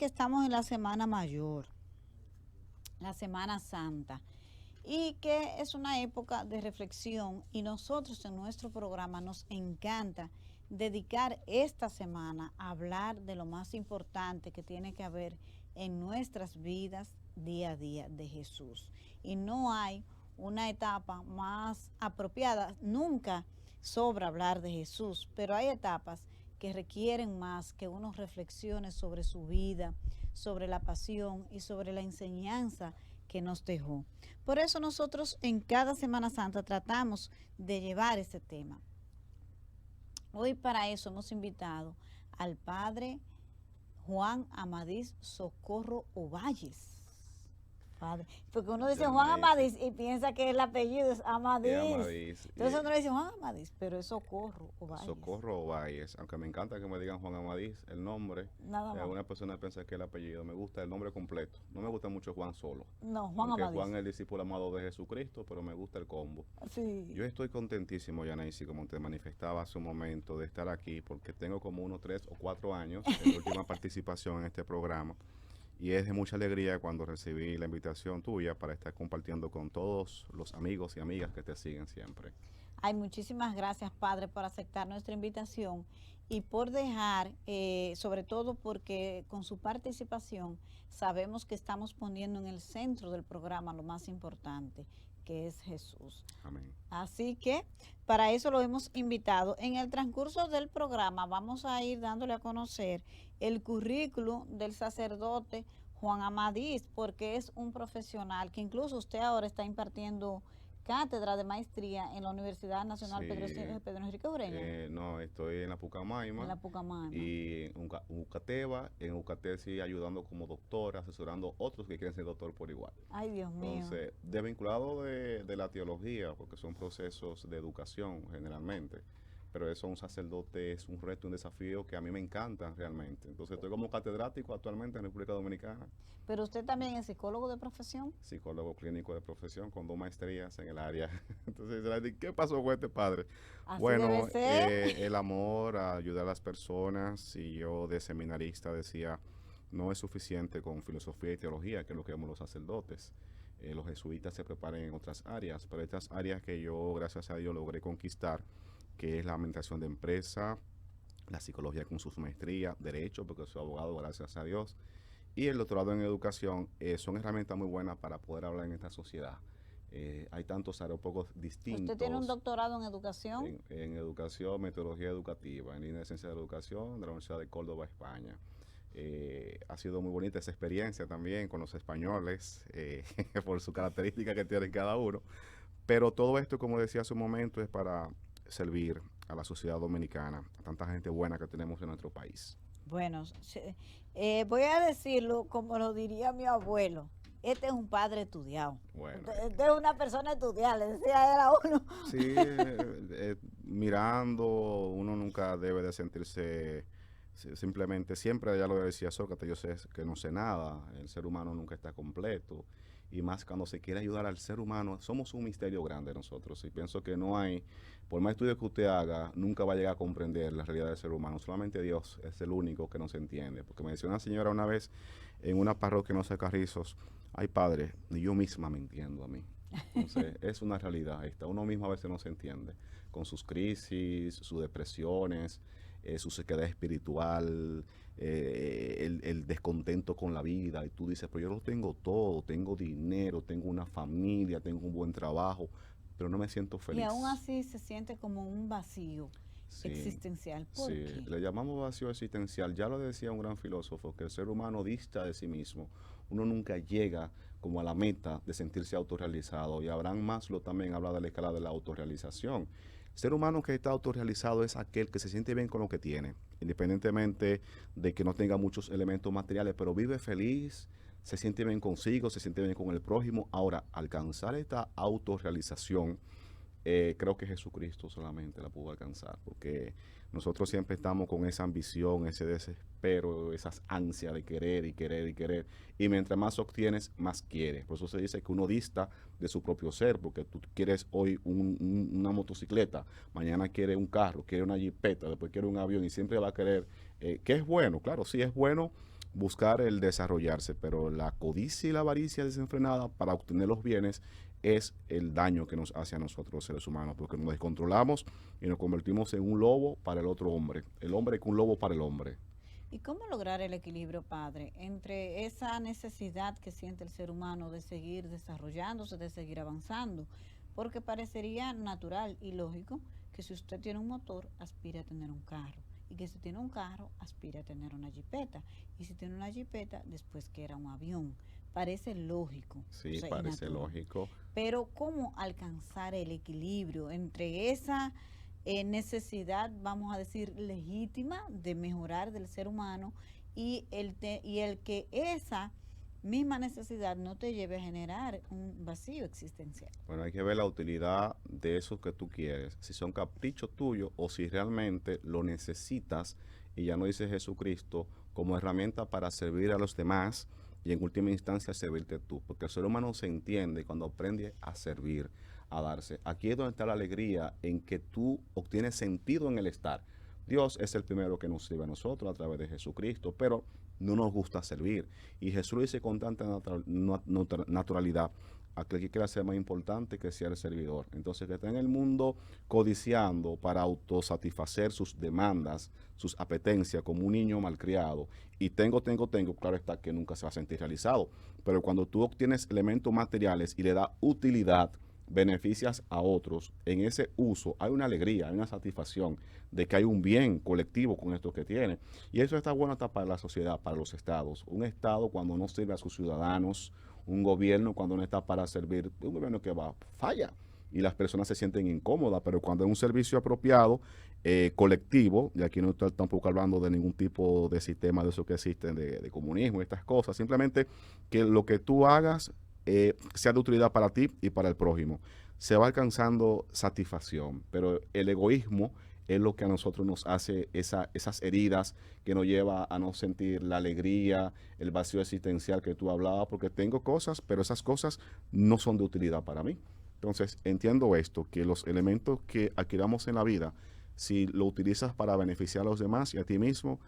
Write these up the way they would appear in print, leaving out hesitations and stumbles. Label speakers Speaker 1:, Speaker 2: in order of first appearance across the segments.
Speaker 1: que estamos en la Semana Mayor, la Semana Santa, y que es una época de reflexión y nosotros en nuestro programa nos encanta dedicar esta semana a hablar de lo más importante que tiene que haber en nuestras vidas día a día de Jesús. Y no hay una etapa más apropiada, nunca sobra hablar de Jesús, pero hay etapas que requieren más que uno reflexione sobre su vida, sobre la pasión y sobre la enseñanza que nos dejó. Por eso nosotros en cada Semana Santa tratamos de llevar ese tema. Hoy para eso hemos invitado al padre Juan Amadís Socorro Ovalles. Padre. Porque uno dice Juan Amadís y piensa que el apellido es Amadís. Entonces uno le dice Juan Amadís, pero es Socorro Ovalles.
Speaker 2: Socorro Ovalles, aunque me encanta que me digan Juan Amadís, el nombre. Algunas personas piensan que el apellido. Me gusta el nombre completo. No me gusta mucho Juan solo.
Speaker 1: No, Juan Amadís.
Speaker 2: Juan es el discípulo amado de Jesucristo, pero me gusta el combo.
Speaker 1: Sí.
Speaker 2: Yo estoy contentísimo, Yanaisi, como te manifestaba hace un momento, de estar aquí, porque tengo como unos 3 o 4 años en la última participación en este programa. Y es de mucha alegría cuando recibí la invitación tuya para estar compartiendo con todos los amigos y amigas que te siguen siempre.
Speaker 1: Ay, muchísimas gracias, Padre, por aceptar nuestra invitación y por dejar, sobre todo porque con su participación sabemos que estamos poniendo en el centro del programa lo más importante, que es Jesús.
Speaker 2: Amén.
Speaker 1: Así que para eso lo hemos invitado. En el transcurso del programa vamos a ir dándole a conocer el currículum del sacerdote Juan Amadís, porque es un profesional que incluso usted ahora está impartiendo cátedra de maestría en la Universidad Nacional Pedro Enrique Ureña.
Speaker 2: No, estoy en la Pucamaima.
Speaker 1: En la Pucamaima.
Speaker 2: Y en Ucateva, en Ucatesi ayudando como doctor, asesorando otros que quieren ser doctor por igual.
Speaker 1: Ay, Dios mío.
Speaker 2: Entonces, desvinculado de la teología, porque son procesos de educación generalmente, pero eso un sacerdote es un reto, un desafío que a mí me encanta realmente. Entonces estoy como catedrático actualmente en República Dominicana.
Speaker 1: Pero usted también es psicólogo de profesión.
Speaker 2: Psicólogo clínico de profesión con 2 maestrías en el área. Entonces, ¿qué pasó con este padre?
Speaker 1: Así
Speaker 2: bueno,
Speaker 1: debe ser.
Speaker 2: El amor a ayudar a las personas, y yo de seminarista decía, no es suficiente con filosofía y teología, que es lo que vemos los sacerdotes. Los jesuitas se preparan en otras áreas, pero estas áreas que yo, gracias a Dios, logré conquistar, que es la administración de empresa, la psicología con sus maestrías, derecho, porque soy abogado, gracias a Dios, y el doctorado en educación, son herramientas muy buenas para poder hablar en esta sociedad. Hay tantos aeropuertos distintos.
Speaker 1: ¿Usted tiene un doctorado en educación?
Speaker 2: En educación, metodología educativa, en línea de ciencia de la educación de la Universidad de Córdoba, España. Ha sido muy bonita esa experiencia también con los españoles, por su característica que tienen cada uno. Pero todo esto, como decía hace un momento, es para servir a la sociedad dominicana, a tanta gente buena que tenemos en nuestro país.
Speaker 1: Bueno, voy a decirlo como lo diría mi abuelo. Este es un padre estudiado.
Speaker 2: Bueno,
Speaker 1: este es una persona estudiada, le decía él a uno.
Speaker 2: Sí, mirando, uno nunca debe de sentirse simplemente, siempre ya lo decía Sócrates, yo sé que no sé nada, el ser humano nunca está completo, y más cuando se quiere ayudar al ser humano, somos un misterio grande nosotros, y pienso que no hay, por más estudio que usted haga, nunca va a llegar a comprender la realidad del ser humano, solamente Dios es el único que nos entiende, porque me decía una señora una vez en una parroquia, no sé, Carrizos, ay padre, ni yo misma me entiendo a mí. Entonces, es una realidad esta. Uno mismo a veces no se entiende con sus crisis, sus depresiones, su sequedad espiritual, el descontento con la vida. Y tú dices, pero yo lo tengo todo, tengo dinero, tengo una familia, tengo un buen trabajo, pero no me siento feliz.
Speaker 1: Y aún así se siente como un vacío existencial. ¿Por qué?
Speaker 2: Le llamamos vacío existencial. Ya lo decía un gran filósofo, que el ser humano dista de sí mismo. Uno nunca llega como a la meta de sentirse autorrealizado. Y Abraham Maslow también habla de la escala de la autorrealización. El ser humano que está autorrealizado es aquel que se siente bien con lo que tiene, independientemente de que no tenga muchos elementos materiales, pero vive feliz, se siente bien consigo, se siente bien con el prójimo. Ahora, alcanzar esta autorrealización, creo que Jesucristo solamente la pudo alcanzar, porque nosotros siempre estamos con esa ambición, ese desespero, esas ansias de querer y querer y querer, y mientras más obtienes, más quieres. Por eso se dice que uno dista de su propio ser, porque tú quieres hoy una motocicleta, mañana quieres un carro, quieres una jipeta, después quieres un avión, y siempre va a querer, que es bueno, claro, sí es bueno buscar el desarrollarse, pero la codicia y la avaricia desenfrenada para obtener los bienes es el daño que nos hace a nosotros los seres humanos, porque nos descontrolamos y nos convertimos en un lobo para el otro hombre, el hombre que un lobo para el hombre.
Speaker 1: ¿Y cómo lograr el equilibrio, padre, entre esa necesidad que siente el ser humano de seguir desarrollándose, de seguir avanzando? Porque parecería natural y lógico que si usted tiene un motor, aspira a tener un carro. Y que si tiene un carro, aspira a tener una jipeta. Y si tiene una jipeta, después quiera un avión. Parece lógico.
Speaker 2: Sí,
Speaker 1: O sea,
Speaker 2: parece
Speaker 1: natural.
Speaker 2: lógico.
Speaker 1: Pero ¿cómo alcanzar el equilibrio entre esa necesidad, vamos a decir, legítima de mejorar del ser humano y el que esa misma necesidad no te lleve a generar un vacío existencial?
Speaker 2: Bueno, hay que ver la utilidad de eso que tú quieres, si son caprichos tuyos o si realmente lo necesitas y ya no dice Jesucristo como herramienta para servir a los demás y en última instancia servirte tú, porque el ser humano se entiende cuando aprende a servir, a darse. Aquí es donde está la alegría en que tú obtienes sentido en el estar. Dios es el primero que nos sirve a nosotros a través de Jesucristo, pero no nos gusta servir. Y Jesús lo dice con tanta naturalidad, aquel que quiera ser más importante que sea el servidor. Entonces, que está en el mundo codiciando para autosatisfacer sus demandas, sus apetencias, como un niño malcriado, y tengo, claro está que nunca se va a sentir realizado. Pero cuando tú obtienes elementos materiales y le das utilidad, beneficias a otros, en ese uso hay una alegría, hay una satisfacción de que hay un bien colectivo con esto que tiene. Y eso está bueno hasta para la sociedad, para los estados. Un estado cuando no sirve a sus ciudadanos, un gobierno cuando no está para servir, un gobierno que va, falla y las personas se sienten incómodas, pero cuando es un servicio apropiado, colectivo, y aquí no estoy tampoco hablando de ningún tipo de sistema de eso que existen, de comunismo, estas cosas, simplemente que lo que tú hagas sea de utilidad para ti y para el prójimo. Se va alcanzando satisfacción, pero el egoísmo es lo que a nosotros nos hace esas heridas que nos lleva a no sentir la alegría, el vacío existencial que tú hablabas, porque tengo cosas, pero esas cosas no son de utilidad para mí. Entonces, entiendo esto, que los elementos que adquiramos en la vida, si lo utilizas para beneficiar a los demás y a ti mismo,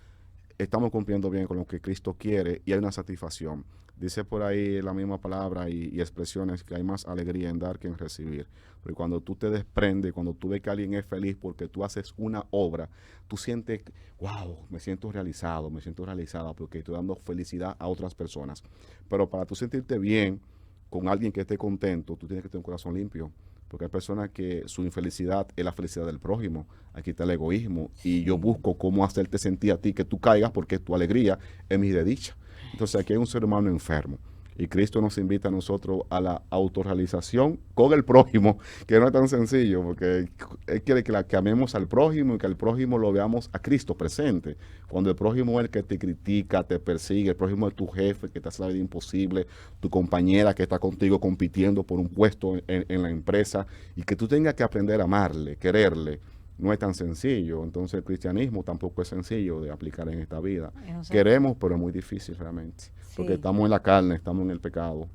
Speaker 2: estamos cumpliendo bien con lo que Cristo quiere y hay una satisfacción. Dice por ahí la misma palabra y expresiones que hay más alegría en dar que en recibir. Porque cuando tú te desprendes, cuando tú ves que alguien es feliz porque tú haces una obra, tú sientes, wow, me siento realizado, me siento realizada porque estoy dando felicidad a otras personas. Pero para tú sentirte bien con alguien que esté contento, tú tienes que tener un corazón limpio. Porque hay personas que su infelicidad es la felicidad del prójimo. Aquí está el egoísmo. Y yo busco cómo hacerte sentir a ti que tú caigas porque tu alegría es mi desdicha. Entonces aquí hay un ser humano enfermo. Y Cristo nos invita a nosotros a la autorrealización con el prójimo, que no es tan sencillo, porque Él quiere que amemos al prójimo y que al prójimo lo veamos a Cristo presente. Cuando el prójimo es el que te critica, te persigue, el prójimo es tu jefe que te hace la vida imposible, tu compañera que está contigo compitiendo por un puesto en la empresa, y que tú tengas que aprender a amarle, quererle, no es tan sencillo. Entonces el cristianismo tampoco es sencillo de aplicar en esta vida. Queremos, pero es muy difícil realmente, porque estamos en la carne, estamos en el pecado.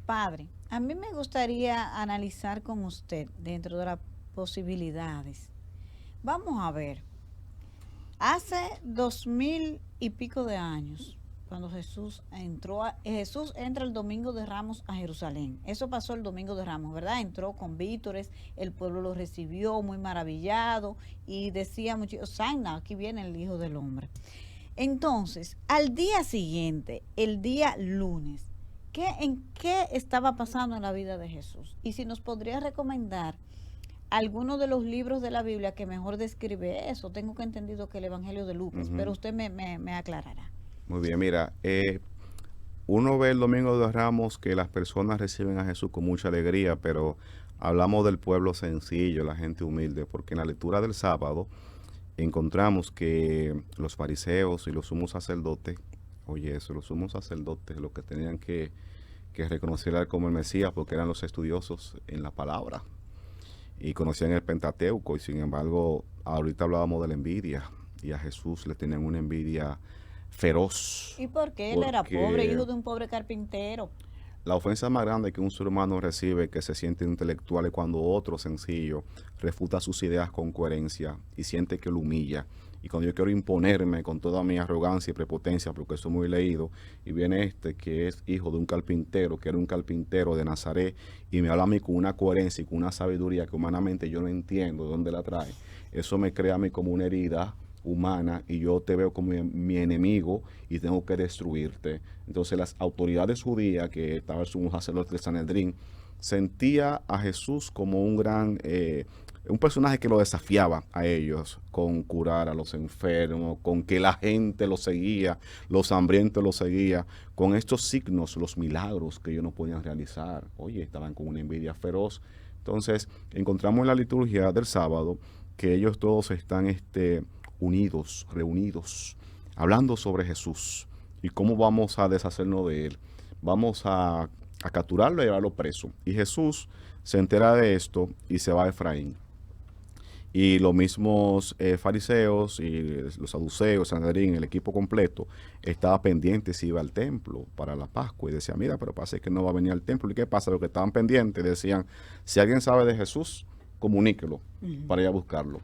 Speaker 1: Padre, a mí me gustaría analizar con usted dentro de las posibilidades. Vamos a ver, hace 2000 y pico de años, cuando Jesús entra el Domingo de Ramos a Jerusalén. Eso pasó el Domingo de Ramos, ¿verdad? Entró con vítores, el pueblo lo recibió muy maravillado y decía mucho, Osana, aquí viene el Hijo del Hombre. Entonces, al día siguiente, el día lunes, ¿en qué estaba pasando en la vida de Jesús? Y si nos podría recomendar alguno de los libros de la Biblia que mejor describe eso. Tengo que entendido que el Evangelio de Lucas, pero usted me aclarará.
Speaker 2: Muy bien, mira, uno ve el Domingo de Ramos que las personas reciben a Jesús con mucha alegría, pero hablamos del pueblo sencillo, la gente humilde, porque en la lectura del sábado encontramos que los fariseos y los sumos sacerdotes, los sumos sacerdotes, los que tenían que reconocer a él como el Mesías, porque eran los estudiosos en la palabra y conocían el Pentateuco, y sin embargo, ahorita hablábamos de la envidia, y a Jesús le tenían una envidia feroz.
Speaker 1: ¿Y por qué? Él era pobre, hijo de un pobre carpintero.
Speaker 2: La ofensa más grande que un ser humano recibe, que se siente intelectual, es cuando otro sencillo refuta sus ideas con coherencia y siente que lo humilla y cuando yo quiero imponerme con toda mi arrogancia y prepotencia, porque soy muy leído, y viene este que es hijo de un carpintero, que era un carpintero de Nazaret, y me habla a mí con una coherencia y con una sabiduría que humanamente yo no entiendo de dónde la trae, eso me crea a mí como una herida humana y yo te veo como mi enemigo y tengo que destruirte. Entonces las autoridades judías, que estaba el sumo sacerdote de Sanedrín, sentía a Jesús como un personaje que lo desafiaba a ellos con curar a los enfermos, con que la gente lo seguía, los hambrientos lo seguía, con estos signos, los milagros que ellos no podían realizar. Oye, estaban con una envidia feroz. Entonces, encontramos en la liturgia del sábado que ellos todos están unidos, reunidos, hablando sobre Jesús y cómo vamos a deshacernos de él. Vamos a capturarlo y llevarlo preso. Y Jesús se entera de esto y se va a Efraín. Y los mismos fariseos y los saduceos, Sanedrín, el equipo completo, estaba pendiente si iba al templo para la Pascua. Y decía, mira, pero pasa que no va a venir al templo. ¿Y qué pasa? Los que estaban pendientes decían, si alguien sabe de Jesús, comuníquelo para ir a buscarlo.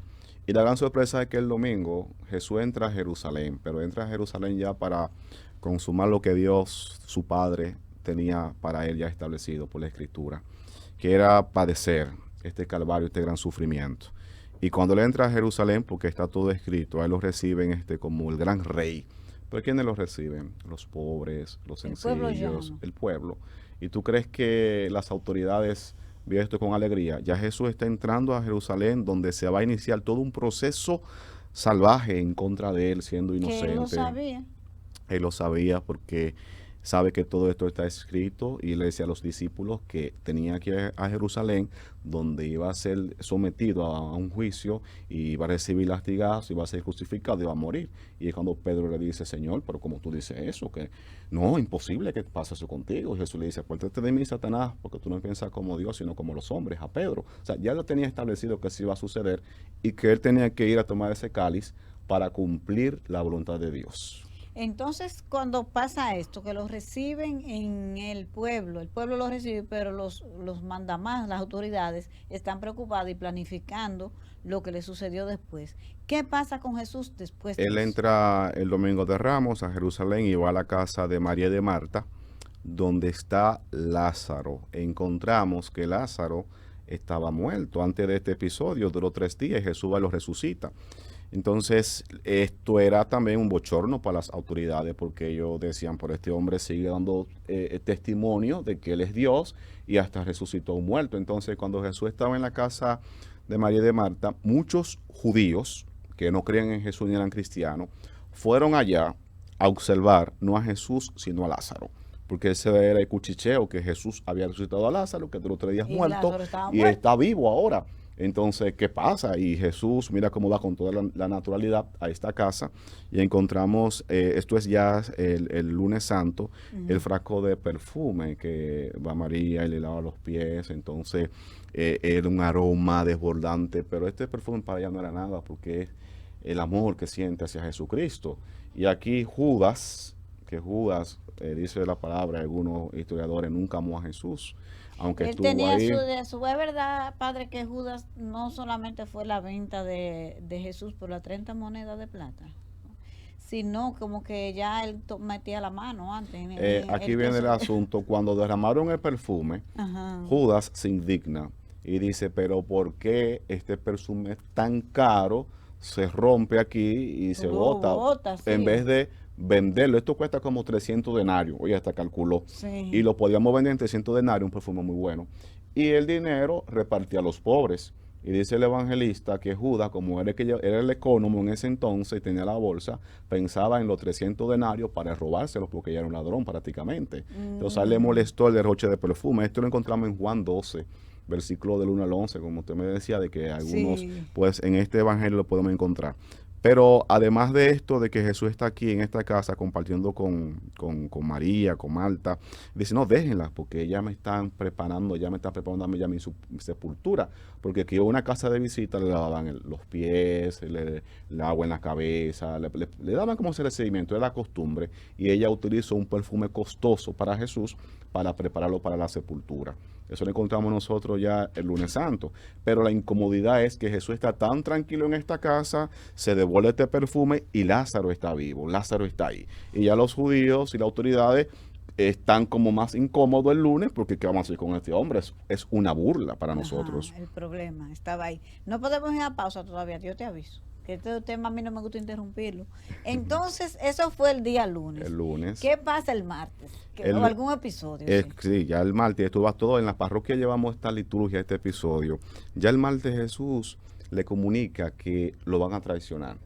Speaker 2: Y la gran sorpresa es que el domingo Jesús entra a Jerusalén, pero entra a Jerusalén ya para consumar lo que Dios, su Padre, tenía para él ya establecido por la Escritura, que era padecer este calvario, este gran sufrimiento. Y cuando él entra a Jerusalén, porque está todo escrito, a él lo reciben como el gran rey. ¿Pero quiénes lo reciben? Los pobres, los sencillos, el pueblo. ¿Y tú crees que las autoridades vio esto con alegría? Ya Jesús está entrando a Jerusalén, donde se va a iniciar todo un proceso salvaje en contra de él, siendo inocente.
Speaker 1: Que él lo sabía.
Speaker 2: Él lo sabía porque sabe que todo esto está escrito y le decía a los discípulos que tenía que ir a Jerusalén, donde iba a ser sometido a un juicio y iba a recibir lastigazos, iba a ser crucificado, iba a morir. Y es cuando Pedro le dice, Señor, pero como tú dices eso, que no, imposible que pase eso contigo. Y Jesús le dice, apártate de mí, Satanás, porque tú no piensas como Dios, sino como los hombres, a Pedro. O sea, ya lo tenía establecido que eso iba a suceder y que él tenía que ir a tomar ese cáliz para cumplir la voluntad de Dios.
Speaker 1: Entonces, cuando pasa esto, que los reciben en el pueblo lo recibe, pero los mandamás, las autoridades, están preocupados y planificando lo que le sucedió después. ¿Qué pasa con Jesús después de
Speaker 2: Él
Speaker 1: eso?
Speaker 2: entra el domingo de Ramos a Jerusalén y va a la casa de María y de Marta, donde está Lázaro. Encontramos que Lázaro estaba muerto. Antes de este episodio duró 3 días y Jesús va y lo resucita. Entonces, esto era también un bochorno para las autoridades, porque ellos decían, por este hombre sigue dando testimonio de que él es Dios y hasta resucitó un muerto. Entonces, cuando Jesús estaba en la casa de María y de Marta, muchos judíos que no creían en Jesús ni eran cristianos, fueron allá a observar no a Jesús, sino a Lázaro. Porque ese era el cuchicheo que Jesús había resucitado a Lázaro, que duró 3 días muerto y está vivo ahora. Entonces, ¿qué pasa? Y Jesús, mira cómo va con toda la naturalidad a esta casa y encontramos, esto es ya el lunes santo, el frasco de perfume que va María y le lava los pies. Entonces, era un aroma desbordante, pero este perfume para ella no era nada porque es el amor que siente hacia Jesucristo. Y aquí Judas, dice la palabra, algunos historiadores, nunca amó a Jesús. Aunque
Speaker 1: él tenía ahí. Es verdad, padre, que Judas no solamente fue la venta de Jesús por las 30 monedas de plata, sino como que ya él metía la mano antes.
Speaker 2: Aquí viene el asunto, cuando derramaron el perfume, Judas se indigna y dice, pero ¿por qué este perfume tan caro se rompe aquí y se bota? Sí. En vez de venderlo, esto cuesta como 300 denarios, oye, hasta calculó, sí. Y lo podíamos vender en 300 denarios, un perfume muy bueno, y el dinero repartía a los pobres. Y dice el evangelista que Judas, como era el economo en ese entonces y tenía la bolsa, pensaba en los 300 denarios para robárselos porque ya era un ladrón prácticamente. Entonces a él le molestó el derroche de perfume. Esto lo encontramos en Juan 12, versículo del 1 al 11, como usted me decía, de que algunos, sí, pues en este evangelio lo podemos encontrar. Pero además de esto, de que Jesús está aquí en esta casa compartiendo con María, con Marta, dice, no, déjenla, porque ya me están preparando ya mi sepultura. Porque aquí hubo una casa de visita, le daban los pies, el agua en la cabeza, le daban como ese recibimiento, era la costumbre. Y ella utilizó un perfume costoso para Jesús para prepararlo para la sepultura. Eso lo encontramos nosotros ya el lunes santo. Pero la incomodidad es que Jesús está tan tranquilo en esta casa, se devuelve huele este perfume y Lázaro está vivo, Lázaro está ahí. Y ya los judíos y las autoridades están como más incómodos el lunes porque ¿qué vamos a hacer con este hombre? Es una burla para nosotros.
Speaker 1: Ajá, el problema estaba ahí. No podemos ir a pausa todavía, yo te aviso. Que este tema a mí no me gusta interrumpirlo. Entonces, eso fue el día lunes.
Speaker 2: El lunes.
Speaker 1: ¿Qué pasa el martes? ¿O algún episodio? Sí.
Speaker 2: Sí, ya el martes, esto va todo, en la parroquia llevamos esta liturgia, este episodio. Ya el martes Jesús le comunica que lo van a traicionar.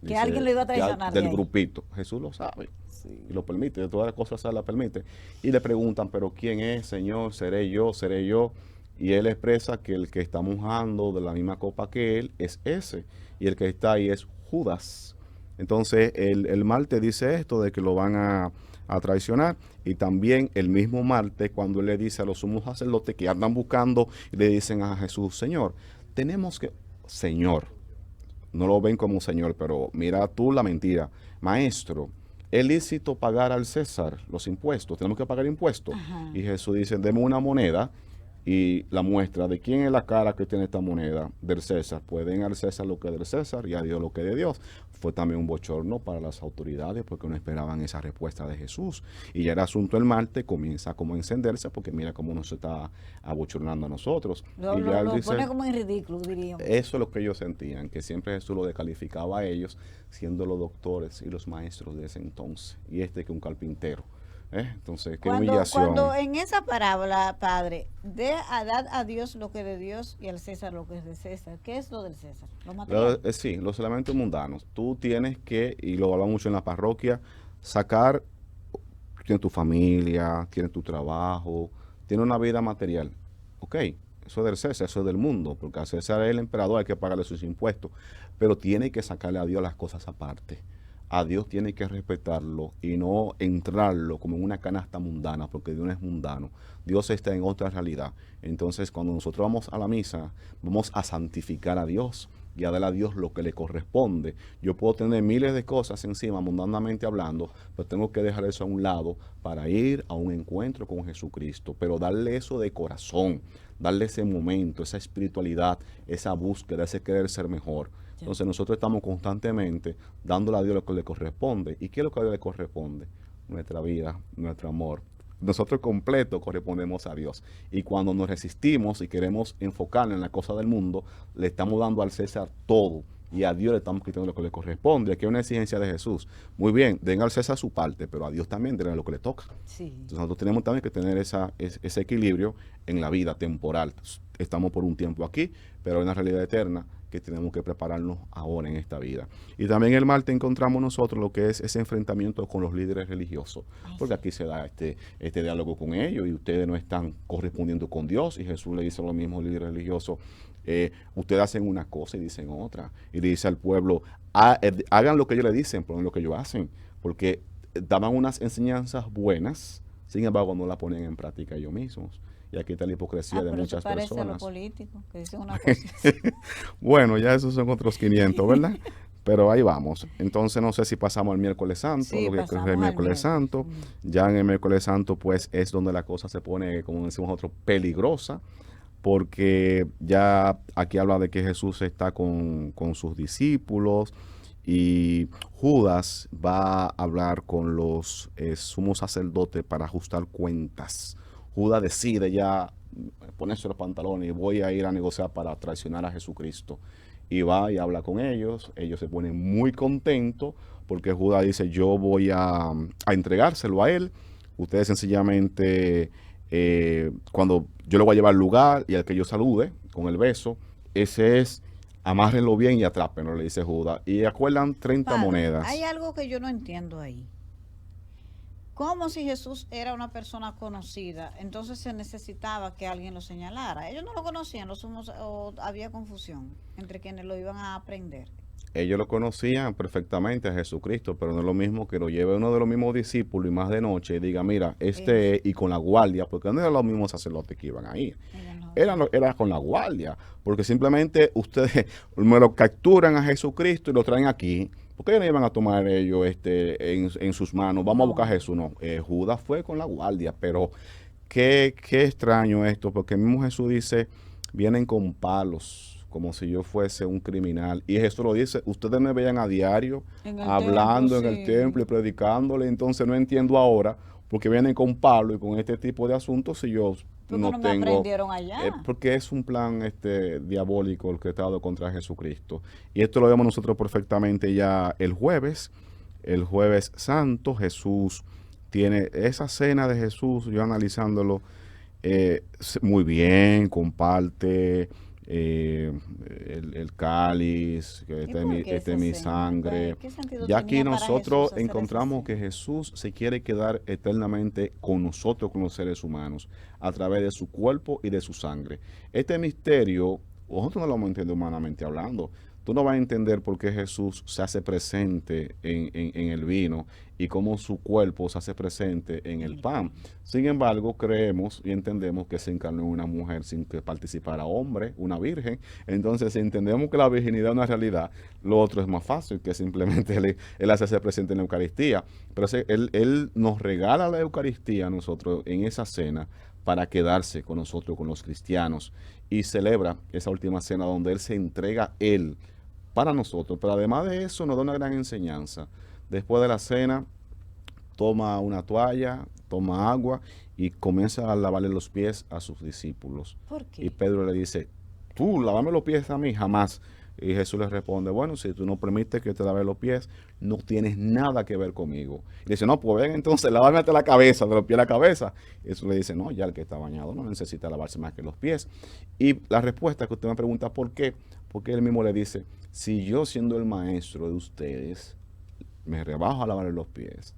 Speaker 1: Que alguien lo iba a traicionar.
Speaker 2: Del grupito. Jesús lo sabe. Sí. Y lo permite, de todas las cosas se las permite. Y le preguntan, pero ¿quién es, Señor? ¿Seré yo? ¿Seré yo? Y él expresa que el que está mojando de la misma copa que él es ese. Y el que está ahí es Judas. Entonces, el martes dice esto de que lo van a traicionar. Y también el mismo martes, cuando él le dice a los sumos sacerdotes que andan buscando, y le dicen a Jesús, Señor, tenemos que... Señor, no lo ven como Señor, pero mira tú la mentira. Maestro, ¿es lícito pagar al César los impuestos? ¿Tenemos que pagar impuestos?
Speaker 1: Ajá.
Speaker 2: Y Jesús dice, deme una moneda y la muestra de quién es la cara que tiene esta moneda, del César. Pues den al César lo que es del César y a Dios lo que es de Dios. Fue también un bochorno para las autoridades porque no esperaban esa respuesta de Jesús. Y ya el asunto el martes comienza como a encenderse porque mira cómo nos está abochornando a nosotros.
Speaker 1: Lo
Speaker 2: dice,
Speaker 1: pone como en ridículo, diríamos.
Speaker 2: Eso es lo que ellos sentían, que siempre Jesús lo descalificaba a ellos, siendo los doctores y los maestros de ese entonces. Y que un carpintero. Entonces, qué humillación.
Speaker 1: Cuando en esa parábola, Padre, dar a Dios lo que es de Dios y al César lo que es de César. ¿Qué es lo del César? Lo material.
Speaker 2: Sí, los elementos mundanos. Tú tienes que, y lo hablamos mucho en la parroquia, sacar, tienes tu familia, tienes tu trabajo, tienes una vida material. Ok, eso es del César, eso es del mundo, porque a César es el emperador, hay que pagarle sus impuestos, pero tiene que sacarle a Dios las cosas aparte. A Dios tiene que respetarlo y no entrarlo como en una canasta mundana, porque Dios no es mundano. Dios está en otra realidad. Entonces, cuando nosotros vamos a la misa, vamos a santificar a Dios y a darle a Dios lo que le corresponde. Yo puedo tener miles de cosas encima, mundanamente hablando, pero tengo que dejar eso a un lado para ir a un encuentro con Jesucristo, pero darle eso de corazón, darle ese momento, esa espiritualidad, esa búsqueda, ese querer ser mejor. Entonces nosotros estamos constantemente dándole a Dios lo que le corresponde. ¿Y qué es lo que a Dios le corresponde? Nuestra vida, nuestro amor. Nosotros completo correspondemos a Dios. Y cuando nos resistimos y queremos enfocarnos en la cosa del mundo, le estamos dando al César todo. Y a Dios le estamos quitando lo que le corresponde. Aquí hay una exigencia de Jesús. Muy bien, den al César su parte, pero a Dios también denle lo que le toca.
Speaker 1: Sí.
Speaker 2: Entonces nosotros tenemos también que tener ese equilibrio en la vida temporal. Estamos por un tiempo aquí, pero hay una realidad eterna que tenemos que prepararnos ahora en esta vida. Y también el martes encontramos nosotros lo que es ese enfrentamiento con los líderes religiosos, porque aquí se da este diálogo con ellos y ustedes no están correspondiendo con Dios, y Jesús le dice a los mismos líderes religiosos, ustedes hacen una cosa y dicen otra, y le dice al pueblo, hagan lo que ellos le dicen, pero no lo que ellos hacen, porque daban unas enseñanzas buenas, sin embargo no la ponen en práctica ellos mismos. Y aquí está la hipocresía de muchas personas.
Speaker 1: Parece a lo político, que dicen una cosa.
Speaker 2: Bueno, ya esos son otros 500, ¿verdad? Pero ahí vamos. Entonces no sé si pasamos al miércoles santo,
Speaker 1: Sí,
Speaker 2: lo que es el miércoles santo. Ya en el miércoles santo pues es donde la cosa se pone, como decimos nosotros, peligrosa, porque ya aquí habla de que Jesús está con sus discípulos y Judas va a hablar con los sumos sacerdotes para ajustar cuentas. Judas decide ya ponerse los pantalones y voy a ir a negociar para traicionar a Jesucristo. Y va y habla con ellos. Ellos se ponen muy contentos porque Judas dice, yo voy a entregárselo a él. Ustedes sencillamente, cuando yo lo voy a llevar al lugar y al que yo salude con el beso, ese es, amárrenlo bien y atrápenlo, le dice Judas. Y acuerdan 30
Speaker 1: Padre,
Speaker 2: monedas.
Speaker 1: Hay algo que yo no entiendo ahí. Como si Jesús era una persona conocida, entonces se necesitaba que alguien lo señalara. Ellos no lo conocían, o había confusión entre quienes lo iban a aprender.
Speaker 2: Ellos lo conocían perfectamente a Jesucristo, pero no es lo mismo que lo lleve uno de los mismos discípulos y más de noche y diga, mira, es, y con la guardia, porque no eran los mismos sacerdotes que iban ahí. Era con la guardia, porque simplemente ustedes me lo capturan a Jesucristo y lo traen aquí. ¿Por qué no iban a tomar ellos en sus manos? Vamos a buscar a Jesús. No, Judas fue con la guardia, pero qué extraño esto, porque el mismo Jesús dice, vienen con palos, como si yo fuese un criminal. Y Jesús lo dice, ustedes me veían a diario
Speaker 1: En el
Speaker 2: hablando
Speaker 1: templo,
Speaker 2: en el
Speaker 1: sí.
Speaker 2: templo y predicándole, entonces no entiendo ahora porque vienen con Pablo y con este tipo de asuntos si yo
Speaker 1: ¿Por qué
Speaker 2: no
Speaker 1: no me
Speaker 2: tengo,
Speaker 1: aprendieron allá?
Speaker 2: porque es un plan diabólico orquestado contra Jesucristo. Y esto lo vemos nosotros perfectamente ya el jueves santo. Jesús tiene esa cena de Jesús, yo analizándolo muy bien, comparte el cáliz, que
Speaker 1: ¿Y
Speaker 2: esta
Speaker 1: por qué
Speaker 2: esta es
Speaker 1: esa
Speaker 2: mi
Speaker 1: cena?
Speaker 2: sangre.
Speaker 1: ¿Qué sentido
Speaker 2: Ya aquí
Speaker 1: tenía para
Speaker 2: nosotros
Speaker 1: Jesús hacer esa
Speaker 2: encontramos que
Speaker 1: cena?
Speaker 2: Jesús se quiere quedar eternamente con nosotros, con los seres humanos, a través de su cuerpo y de su sangre. Este misterio, nosotros no lo vamos a entender humanamente hablando. Tú no vas a entender por qué Jesús se hace presente en el vino y cómo su cuerpo se hace presente en
Speaker 1: En
Speaker 2: el
Speaker 1: el
Speaker 2: pan.
Speaker 1: pan.
Speaker 2: Sin embargo, creemos y entendemos que se encarnó en una mujer sin que participara hombre, una virgen. Entonces, si entendemos que la virginidad es una realidad, lo otro es más fácil, que simplemente él hace presente en la Eucaristía. Pero él nos regala la Eucaristía a nosotros en esa cena para quedarse con nosotros, con los cristianos, y celebra esa última cena donde Él se entrega Él para nosotros. Pero además de eso, nos da una gran enseñanza. Después de la cena, toma una toalla, toma agua y comienza a lavarle los pies a sus discípulos.
Speaker 1: ¿Por
Speaker 2: Y
Speaker 1: qué?
Speaker 2: Pedro le dice, tú, lávame los pies a mí, jamás. Y Jesús le responde, bueno, si tú no permites que te lave los pies, no tienes nada que ver conmigo. Y dice, no, pues ven entonces, lávame hasta la cabeza, de los pies a la cabeza. Y Jesús le dice, no, ya el que está bañado no necesita lavarse más que los pies. Y la respuesta que usted me pregunta, ¿por qué? Porque él mismo le dice, si yo siendo el maestro de ustedes, me rebajo a lavarle los pies,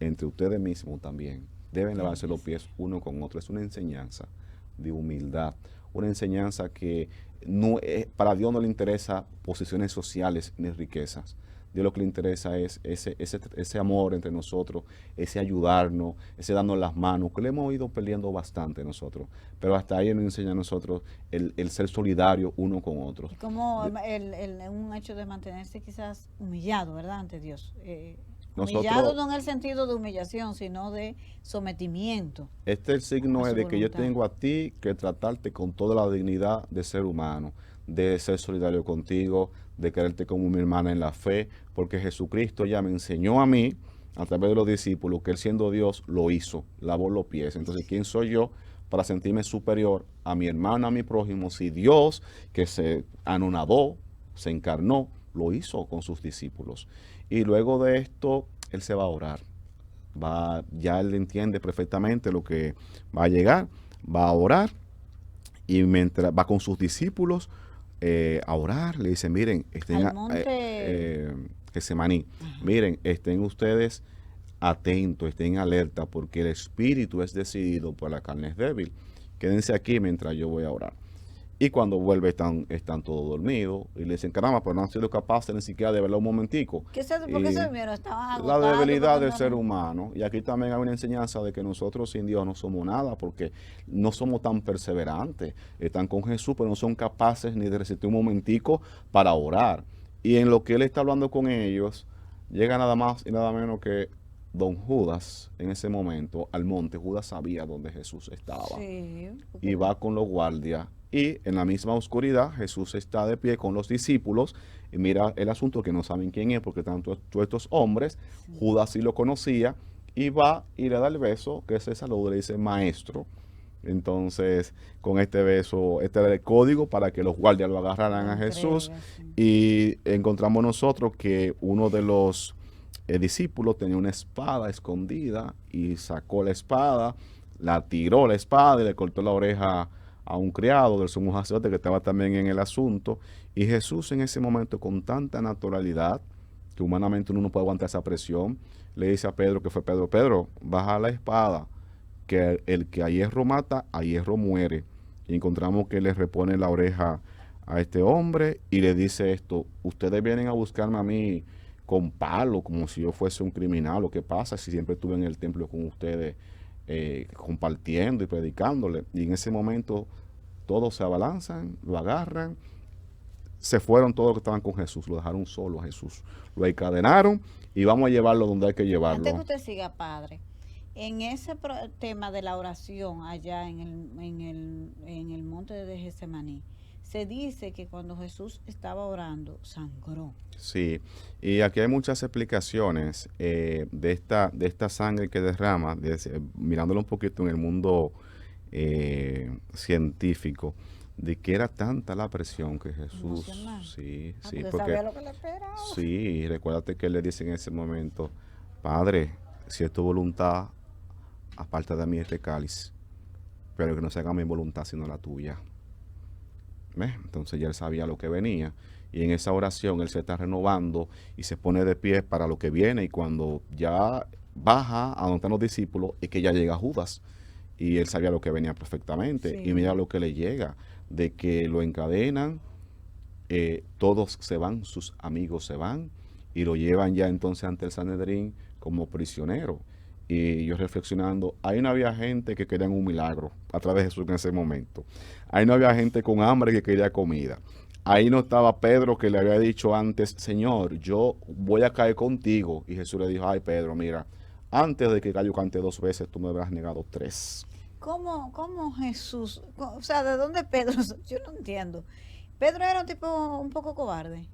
Speaker 2: entre ustedes mismos también deben lavarse los pies uno con otro. Es una enseñanza de humildad, una enseñanza que no para Dios no le interesa posiciones sociales ni riquezas. Dios lo que le interesa es ese amor entre nosotros, ese ayudarnos, ese darnos las manos, que le hemos ido peleando bastante nosotros. Pero hasta ahí nos enseña a nosotros el ser solidario uno con otros.
Speaker 1: Es como un hecho de mantenerse quizás humillado, ¿verdad? Ante Dios. Humillado
Speaker 2: Nosotros,
Speaker 1: no en el sentido de humillación, sino de sometimiento
Speaker 2: el signo
Speaker 1: a
Speaker 2: es
Speaker 1: su
Speaker 2: de que yo
Speaker 1: voluntad.
Speaker 2: tengo a ti que tratarte con toda la dignidad de ser humano, de ser solidario contigo, de quererte como mi hermana en la fe, porque Jesucristo ya me enseñó a mí, a través de los discípulos, que Él siendo Dios lo hizo, lavó los pies. Entonces, ¿quién soy yo para sentirme superior a mi hermano, a mi prójimo, si Dios, que se anonadó, se encarnó, lo hizo con sus discípulos? Y luego de esto, Él se va a orar. Ya Él entiende perfectamente lo que va a llegar, va a orar y mientras va con sus discípulos a orar, le dice, miren, estén
Speaker 1: Al monte.
Speaker 2: Getsemaní,
Speaker 1: Ajá.
Speaker 2: miren, estén ustedes atentos, estén alerta, porque el espíritu es decidido, por la carne es débil. Quédense aquí mientras yo voy a orar. Y cuando vuelve están todos dormidos y le dicen, caramba, pero no han sido capaces ni siquiera de verlo un momentico.
Speaker 1: ¿Por qué se
Speaker 2: Y
Speaker 1: durmieron? Estaban
Speaker 2: la
Speaker 1: agotados.
Speaker 2: debilidad
Speaker 1: Porque
Speaker 2: del
Speaker 1: no,
Speaker 2: ser humano. Y aquí también hay una enseñanza de que nosotros sin Dios no somos nada, porque no somos tan perseverantes. Están con Jesús, pero no son capaces ni de resistir un momentico para orar. Y en lo que Él está hablando con ellos, llega nada más y nada menos que don Judas en ese momento al monte. Judas sabía dónde Jesús estaba.
Speaker 1: sí,
Speaker 2: Y va con los guardias. Y en la misma oscuridad Jesús está de pie con los discípulos y mira el asunto que no saben quién es porque están todos estos hombres.
Speaker 1: sí.
Speaker 2: Judas sí lo conocía y va y le da el beso, que se saluda, le dice maestro. Entonces con este beso, este era el código para que los guardias lo agarraran a Jesús.
Speaker 1: Sí.
Speaker 2: Y encontramos nosotros que uno de los discípulos tenía una espada escondida y sacó la espada, la tiró la espada y le cortó la oreja a un criado del sumo sacerdote que estaba también en el asunto. Y Jesús en ese momento, con tanta naturalidad, que humanamente uno no puede aguantar esa presión, le dice a Pedro, que fue Pedro, Pedro, baja la espada, que el que a hierro mata, a hierro muere. Y encontramos que le repone la oreja a este hombre y le dice esto, ustedes vienen a buscarme a mí con palo, como si yo fuese un criminal. Lo que pasa si siempre estuve en el templo con ustedes compartiendo y predicándole. Y en ese momento todos se abalanzan, lo agarran, se fueron todos los que estaban con Jesús, lo dejaron solo a Jesús, lo encadenaron y vamos a llevarlo donde hay que
Speaker 1: Antes que
Speaker 2: llevarlo.
Speaker 1: usted siga, padre, en ese tema de la oración allá en el monte de Getsemaní, se dice que cuando Jesús estaba orando, sangró.
Speaker 2: Sí, y aquí hay muchas explicaciones de esta sangre que derrama, mirándolo un poquito en el mundo científico, de que era tanta la presión que Jesús,
Speaker 1: Emocional.
Speaker 2: sí,
Speaker 1: Ah,
Speaker 2: sí,
Speaker 1: porque
Speaker 2: porque
Speaker 1: sabía lo que le esperaba.
Speaker 2: sí, recuérdate que él le dice en ese momento, Padre, si es tu voluntad, aparte de mí este cáliz, pero que no se haga mi voluntad sino la tuya. ¿Ves? Entonces ya él sabía lo que venía. Y en esa oración él se está renovando y se pone de pie para lo que viene. Y cuando ya baja a donde están los discípulos, es que ya llega Judas. Y él sabía lo que venía perfectamente. Y mira
Speaker 1: Sí.
Speaker 2: lo que le llega, de que lo encadenan, todos se van, sus amigos se van, y lo llevan ya entonces ante el Sanedrín como prisionero. Y yo reflexionando, ahí no había gente que querían un milagro a través de Jesús en ese momento. Ahí no había gente con hambre que quería comida. Ahí no estaba Pedro que le había dicho antes, Señor, yo voy a caer contigo. Y Jesús le dijo, ay Pedro, mira, antes de que gallo cante 2 veces, tú me habrás negado 3.
Speaker 1: ¿Cómo Jesús? O sea, ¿de dónde Pedro? Yo no entiendo. Pedro era un tipo un poco cobarde.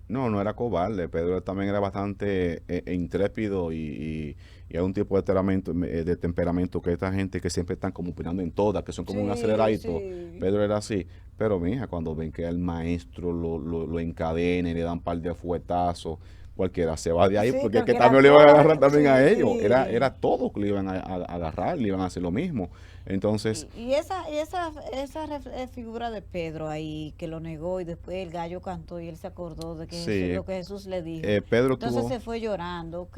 Speaker 2: No, no era cobarde. Pedro también era bastante intrépido y hay un tipo de temperamento que esta gente que siempre están como opinando en todas, que son como un
Speaker 1: Sí,
Speaker 2: aceleradito.
Speaker 1: sí.
Speaker 2: Pedro era así. Pero mija, cuando ven que el maestro lo encadena y le dan un par de fuetazos, cualquiera se va de ahí,
Speaker 1: Sí,
Speaker 2: porque es que
Speaker 1: cualquiera
Speaker 2: también le iban a agarrar
Speaker 1: corre.
Speaker 2: también a ellos. Era
Speaker 1: Sí.
Speaker 2: todo que le iban a agarrar, le iban a hacer lo mismo. Entonces,
Speaker 1: Y esa figura de Pedro ahí que lo negó y después el gallo cantó y él se acordó de que
Speaker 2: sí,
Speaker 1: lo que Jesús le dijo.
Speaker 2: Pedro
Speaker 1: Entonces
Speaker 2: tuvo.
Speaker 1: se fue llorando.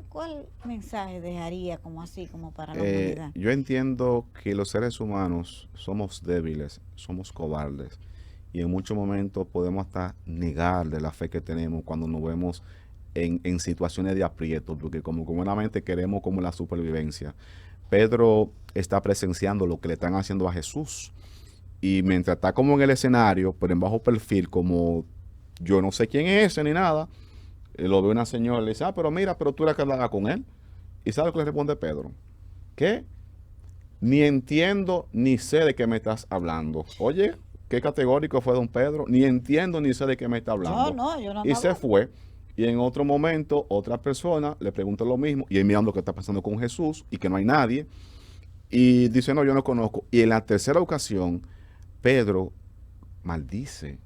Speaker 1: ¿Cuál mensaje dejaría como así, como para la humanidad?
Speaker 2: Yo entiendo que los seres humanos somos débiles, somos cobardes y en muchos momentos podemos hasta negar de la fe que tenemos cuando nos vemos en situaciones de aprieto, porque como comúnmente queremos como la supervivencia. Pedro está presenciando lo que le están haciendo a Jesús y mientras está como en el escenario, pero en bajo perfil, como yo no sé quién es ese ni nada, lo ve una señora y le dice, pero mira, pero tú eres que hablaba con él. ¿Y sabe lo que le responde Pedro? ¿Qué? Ni entiendo ni sé de qué me estás hablando. Oye, qué categórico fue don Pedro. Ni entiendo ni sé de qué me está
Speaker 1: Yo
Speaker 2: hablando.
Speaker 1: no, yo nada
Speaker 2: Y
Speaker 1: más
Speaker 2: se
Speaker 1: voy.
Speaker 2: fue. Y en otro momento, otra persona le pregunta lo mismo. Y él mirando lo que está pasando con Jesús y que no hay nadie. Y dice, no, yo no conozco. Y en la tercera ocasión, Pedro maldice.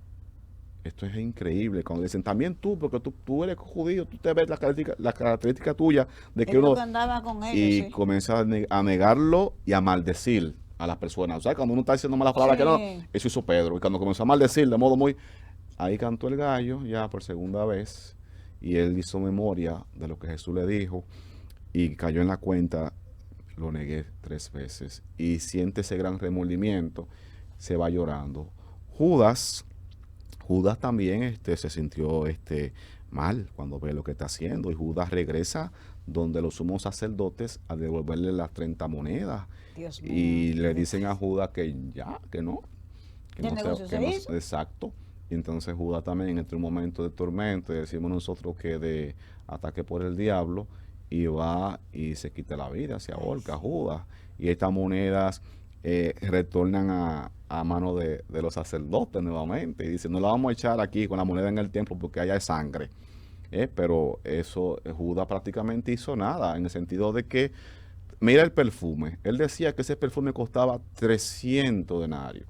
Speaker 2: Esto es increíble. Cuando dicen, también tú, porque tú eres judío, tú te ves la característica tuya de que
Speaker 1: Él lo
Speaker 2: uno
Speaker 1: que andaba con ellos,
Speaker 2: y
Speaker 1: sí.
Speaker 2: comienza a negarlo y a maldecir a las personas. O sea, cuando uno está diciendo malas palabras, que no,
Speaker 1: Sí.
Speaker 2: eso hizo Pedro. Y cuando comenzó a maldecir de modo muy... Ahí cantó el gallo ya por segunda vez y él hizo memoria de lo que Jesús le dijo y cayó en la cuenta, lo negué 3 veces. Y siente ese gran remordimiento, se va llorando. Judas Judas también se sintió mal cuando ve lo que está haciendo y Judas regresa donde los sumos sacerdotes a devolverle las 30 monedas
Speaker 1: Dios mío.
Speaker 2: y le dicen a Judas que ya, que
Speaker 1: El
Speaker 2: no se,
Speaker 1: negocio
Speaker 2: que
Speaker 1: se
Speaker 2: no,
Speaker 1: hizo.
Speaker 2: exacto. Y entonces Judas también entra en un momento de tormento y decimos nosotros que de ataque por el diablo y va y se quita la vida, se
Speaker 1: Ay,
Speaker 2: ahorca
Speaker 1: sí.
Speaker 2: Judas. Y estas monedas retornan a mano de los sacerdotes nuevamente. Y dicen, no la vamos a echar aquí con la moneda en el templo porque allá hay sangre. Pero eso, Judas prácticamente hizo nada, en el sentido de que, mira el perfume. Él decía que ese perfume costaba 300 denarios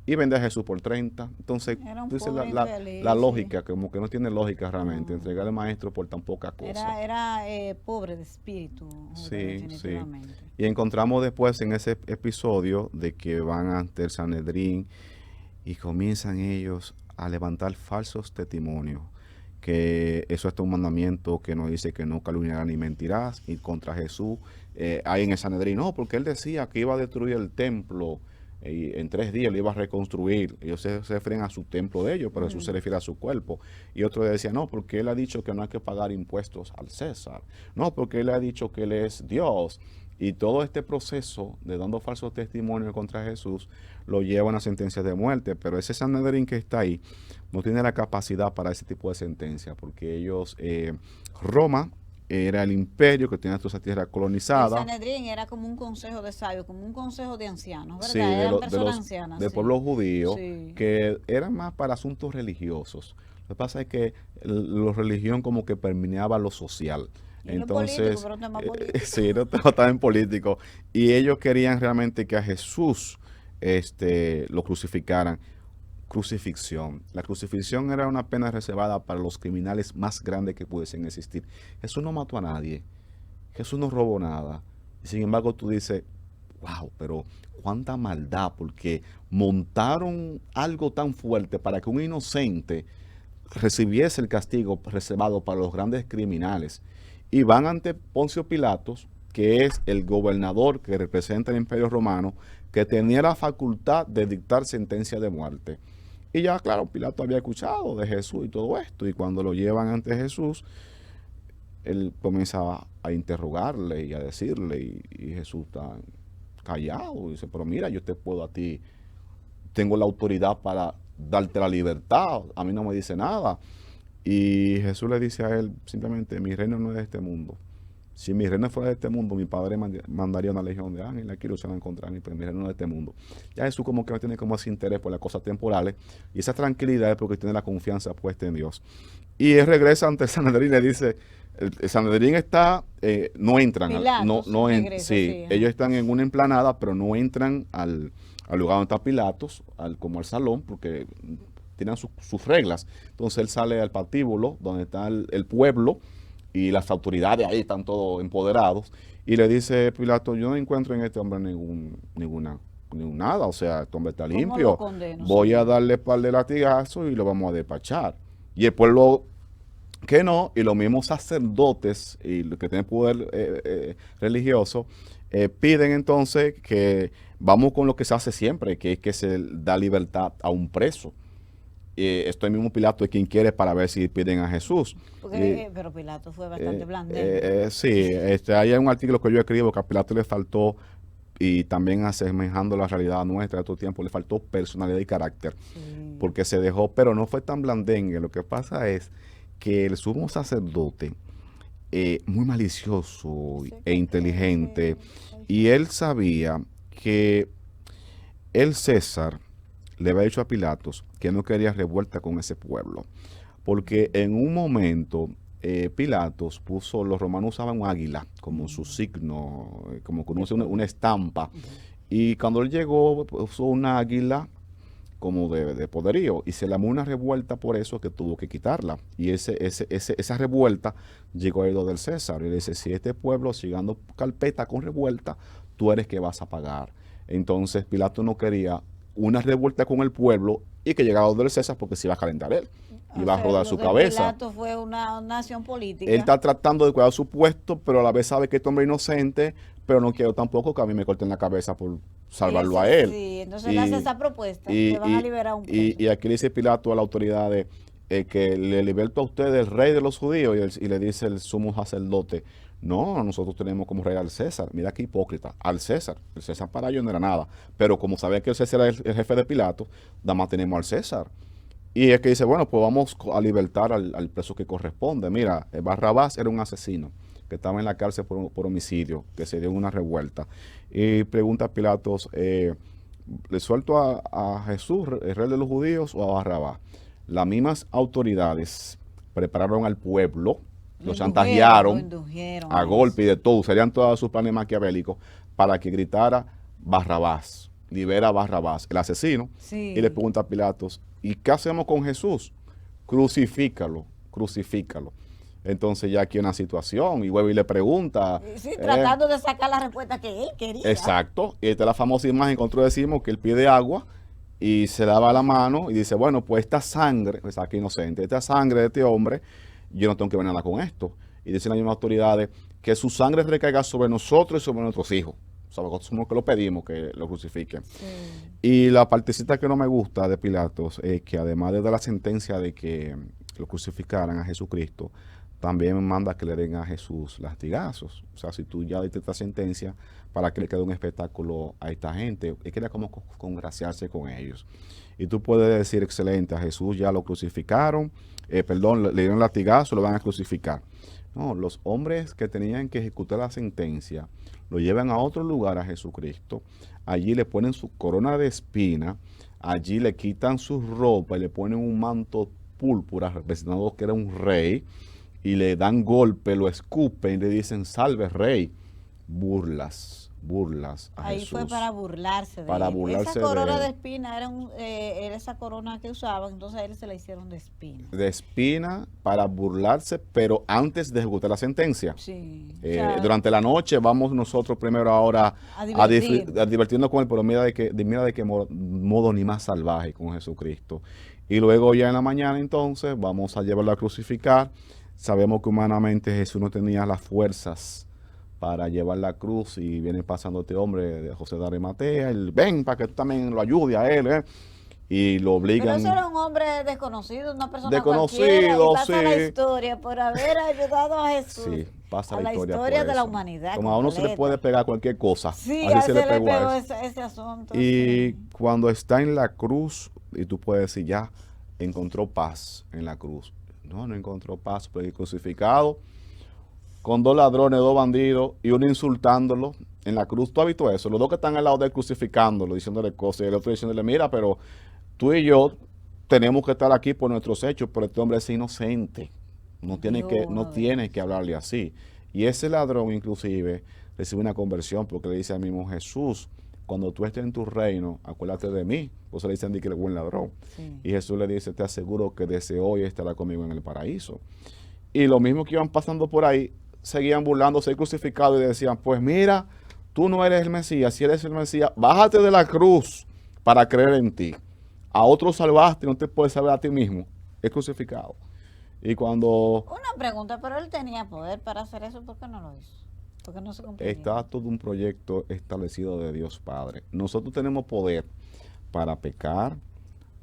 Speaker 2: y vende a Jesús por 30. Entonces,
Speaker 1: Era un
Speaker 2: dice
Speaker 1: pobre
Speaker 2: la
Speaker 1: infeliz, sí.
Speaker 2: lógica, como que no tiene lógica realmente,
Speaker 1: No.
Speaker 2: entregar al maestro por tan poca cosa.
Speaker 1: Era pobre de espíritu, Judas,
Speaker 2: Sí, sí.
Speaker 1: definitivamente.
Speaker 2: Y encontramos después en ese episodio de que van ante el Sanedrín y comienzan ellos a levantar falsos testimonios. Que eso es un mandamiento que nos dice que no calumniarás ni mentirás. Y contra Jesús, hay en el Sanedrín, no, porque él decía que iba a destruir el templo y en 3 días lo iba a reconstruir. Ellos se refieren a su templo de ellos, pero Jesús se refiere a su cuerpo. Y otro decía, no, porque él ha dicho que no hay que pagar impuestos al César. No, porque él ha dicho que él es Dios. Y todo este proceso de dando falsos testimonios contra Jesús lo lleva a una sentencia de muerte. Pero ese Sanedrín que está ahí no tiene la capacidad para ese tipo de sentencia, porque ellos, Roma era el imperio que tenía toda esa tierra
Speaker 1: El
Speaker 2: colonizada.
Speaker 1: Sanedrín era como un consejo de sabios, como un consejo de ancianos, ¿verdad?
Speaker 2: Sí,
Speaker 1: Eran personas ancianas,
Speaker 2: del
Speaker 1: sí.
Speaker 2: pueblo judío,
Speaker 1: Sí.
Speaker 2: que eran más para asuntos religiosos. Lo que pasa es que la religión como que permeaba lo social.
Speaker 1: Y lo político,
Speaker 2: Entonces,
Speaker 1: pero un tema político.
Speaker 2: sí, no estaba en político. Y ellos querían realmente que a Jesús lo crucificaran. Crucifixión. La crucifixión era una pena reservada para los criminales más grandes que pudiesen existir. Jesús no mató a nadie. Jesús no robó nada. Y sin embargo, tú dices, wow, pero cuánta maldad, porque montaron algo tan fuerte para que un inocente recibiese el castigo reservado para los grandes criminales. Y van ante Poncio Pilatos, que es el gobernador que representa el Imperio Romano, que tenía la facultad de dictar sentencia de muerte. Y ya, claro, Pilato había escuchado de Jesús y todo esto, y cuando lo llevan ante Jesús, él comienza a interrogarle y a decirle, y Jesús está callado, y dice, pero mira, yo te puedo a ti, tengo la autoridad para darte la libertad, a mí no me dice nada. Y Jesús le dice a él simplemente, mi reino no es de este mundo. Si mi reino fuera de este mundo, mi padre mandaría una legión de ángeles, aquí lo se van a encontrar, pero mi reino no es de este mundo. Ya Jesús como que no tiene como ese interés por las cosas temporales, y esa tranquilidad es porque tiene la confianza puesta en Dios. Y él regresa ante el Sanedrín y le dice, el Sanedrín está, no entran,
Speaker 1: Pilatos regresa,
Speaker 2: sí,
Speaker 1: ajá.
Speaker 2: ellos están en una emplanada, pero no entran al lugar donde está Pilatos, como al salón, porque tienen sus reglas. Entonces él sale al patíbulo, donde está el pueblo, y las autoridades ahí están todos empoderados, y le dice Pilato, yo no encuentro en este hombre ningún nada, o sea, este hombre está
Speaker 1: ¿Cómo
Speaker 2: limpio,
Speaker 1: lo condeno,
Speaker 2: voy a
Speaker 1: señor?
Speaker 2: darle par de latigazos y lo vamos a despachar. Y el pueblo que no, y los mismos sacerdotes y los que tienen poder religioso piden entonces que vamos con lo que se hace siempre, que es que se da libertad a un preso. Esto mismo Pilato es quien quiere para ver si piden a Jesús.
Speaker 1: Porque, pero Pilato fue bastante blandero.
Speaker 2: Sí, hay un artículo que yo escribo que a Pilato le faltó, y también asemejando la realidad nuestra de estos tiempos, le faltó personalidad y carácter,
Speaker 1: Sí.
Speaker 2: porque se dejó, pero no fue tan blandengue. Lo que pasa es que el sumo sacerdote, muy malicioso
Speaker 1: Sí,
Speaker 2: e inteligente,
Speaker 1: sí.
Speaker 2: y él sabía que el César le había dicho a Pilatos que no quería revuelta con ese pueblo, porque en un momento Pilatos puso, los romanos usaban un águila como su signo, como conoce una estampa, y cuando él llegó puso una águila como de poderío, y se le armó una revuelta por eso que tuvo que quitarla, y esa revuelta llegó a oído del César, y le dice, si este pueblo sigue dando carpeta con revuelta, tú eres que vas a pagar. Entonces Pilato no quería una revuelta con el pueblo y que llegara del César, porque se iba a calentar él, iba a rodar su cabeza.
Speaker 1: Pilato fue una nación política.
Speaker 2: Él está tratando de cuidar su puesto, pero a la vez sabe que este hombre es inocente, pero no quiero tampoco que a mí me corten la cabeza por salvarlo a él.
Speaker 1: Sí, entonces él hace esa propuesta,
Speaker 2: y,
Speaker 1: que van a
Speaker 2: y-
Speaker 1: liberar a un preso.
Speaker 2: y aquí le dice Pilato a la autoridad que le liberto a usted el rey de los judíos, y le dice el sumo sacerdote, no, nosotros tenemos como rey al César. Mira qué hipócrita, al César. El César para ellos no era nada, pero como sabía que el César era el jefe de Pilato, nada más tenemos al César. Y es que dice, bueno, pues vamos a libertar al preso que corresponde. Mira, Barrabás era un asesino que estaba en la cárcel por homicidio, que se dio en una revuelta. Y pregunta a Pilatos, ¿le suelto a Jesús, el rey de los judíos, o a Barrabás? Las mismas autoridades prepararon al pueblo, lo chantajearon
Speaker 1: indujeron
Speaker 2: a golpe y de todo, serían todos sus planes maquiavélicos para que gritara Barrabás, libera a Barrabás, el asesino.
Speaker 1: Sí.
Speaker 2: Y le pregunta a Pilatos, ¿y qué hacemos con Jesús? Crucifícalo, crucifícalo. Entonces ya aquí hay una situación, y vuelve y le pregunta.
Speaker 1: Sí, tratando de sacar la respuesta que él quería.
Speaker 2: Exacto, y esta es la famosa imagen que nosotros decimos, que él pide agua y se lava la mano y dice, bueno, pues esta sangre, pues aquí inocente, esta sangre de este hombre, yo no tengo que ver nada con esto. Y dicen las mismas autoridades que su sangre recaiga sobre nosotros y sobre nuestros hijos. O sea, nosotros somos los que lo pedimos, que lo crucifiquen.
Speaker 1: Sí.
Speaker 2: Y la partecita que no me gusta de Pilatos es que además de dar la sentencia de que lo crucificaran a Jesucristo, también manda que le den a Jesús latigazos. O sea, si tú ya diste esta sentencia para que le quede un espectáculo a esta gente, él quería como congraciarse con ellos. Y tú puedes decir, excelente, a Jesús ya lo crucificaron, le dieron latigazo, lo van a crucificar. No, los hombres que tenían que ejecutar la sentencia lo llevan a otro lugar a Jesucristo. Allí le ponen su corona de espina, allí le quitan su ropa y le ponen un manto púrpura representando que era un rey y le dan golpe, lo escupen y le dicen salve rey. Burlas, burlas a
Speaker 1: Ahí
Speaker 2: Jesús.
Speaker 1: fue para burlarse de
Speaker 2: Para
Speaker 1: él.
Speaker 2: burlarse
Speaker 1: Esa corona
Speaker 2: de
Speaker 1: de
Speaker 2: él.
Speaker 1: espina era esa corona que usaban, entonces a él se la hicieron de espina.
Speaker 2: De espina para burlarse, pero antes de ejecutar la sentencia.
Speaker 1: Sí. O sea,
Speaker 2: Durante la noche vamos nosotros primero ahora
Speaker 1: a divertirnos.
Speaker 2: a divertirnos con él, pero mira de qué modo ni más salvaje con Jesucristo. Y luego ya en la mañana entonces vamos a llevarlo a crucificar. Sabemos que humanamente Jesús no tenía las fuerzas para llevar la cruz y viene pasando este hombre de José de Arimatea, él, ven para que tú también lo ayudes a él, y lo
Speaker 1: Pero
Speaker 2: obligan.
Speaker 1: eso era un hombre desconocido, una persona
Speaker 2: Desconocido,
Speaker 1: cualquiera, y pasa la
Speaker 2: sí.
Speaker 1: historia por haber ayudado a Jesús.
Speaker 2: Sí, pasa
Speaker 1: a la
Speaker 2: por
Speaker 1: historia de la
Speaker 2: eso.
Speaker 1: humanidad
Speaker 2: Como a uno se le
Speaker 1: completa.
Speaker 2: puede pegar cualquier cosa,
Speaker 1: Sí,
Speaker 2: así se le pegó
Speaker 1: pegó
Speaker 2: a eso.
Speaker 1: ese asunto.
Speaker 2: Y
Speaker 1: Sí.
Speaker 2: cuando está en la cruz, y tú puedes decir, ya encontró paz en la cruz. No, no encontró paz, porque crucificado, con dos ladrones, dos bandidos, y uno insultándolo en la cruz. ¿Tú has visto eso? Los dos que están al lado de él crucificándolo, diciéndole cosas, y el otro diciéndole, mira, pero tú y yo tenemos que estar aquí por nuestros hechos, pero este hombre es inocente. No tiene que hablarle así. Y ese ladrón inclusive recibe una conversión porque le dice al mismo Jesús, cuando tú estés en tu reino, acuérdate de mí. Por eso le dicen que el buen ladrón.
Speaker 1: Sí.
Speaker 2: Y Jesús le dice, te aseguro que desde hoy estará conmigo en el paraíso. Y lo mismo que iban pasando por ahí, seguían burlándose, crucificados y decían, pues mira, tú no eres el Mesías, si eres el Mesías, bájate de la cruz para creer en ti. A otros salvaste, no te puedes salvar a ti mismo. Es crucificado. Y cuando
Speaker 1: Una pregunta, pero él tenía poder para hacer eso, ¿por qué no lo hizo? ¿Por qué no se cumplió?
Speaker 2: está todo un proyecto establecido de Dios Padre, nosotros tenemos poder para pecar,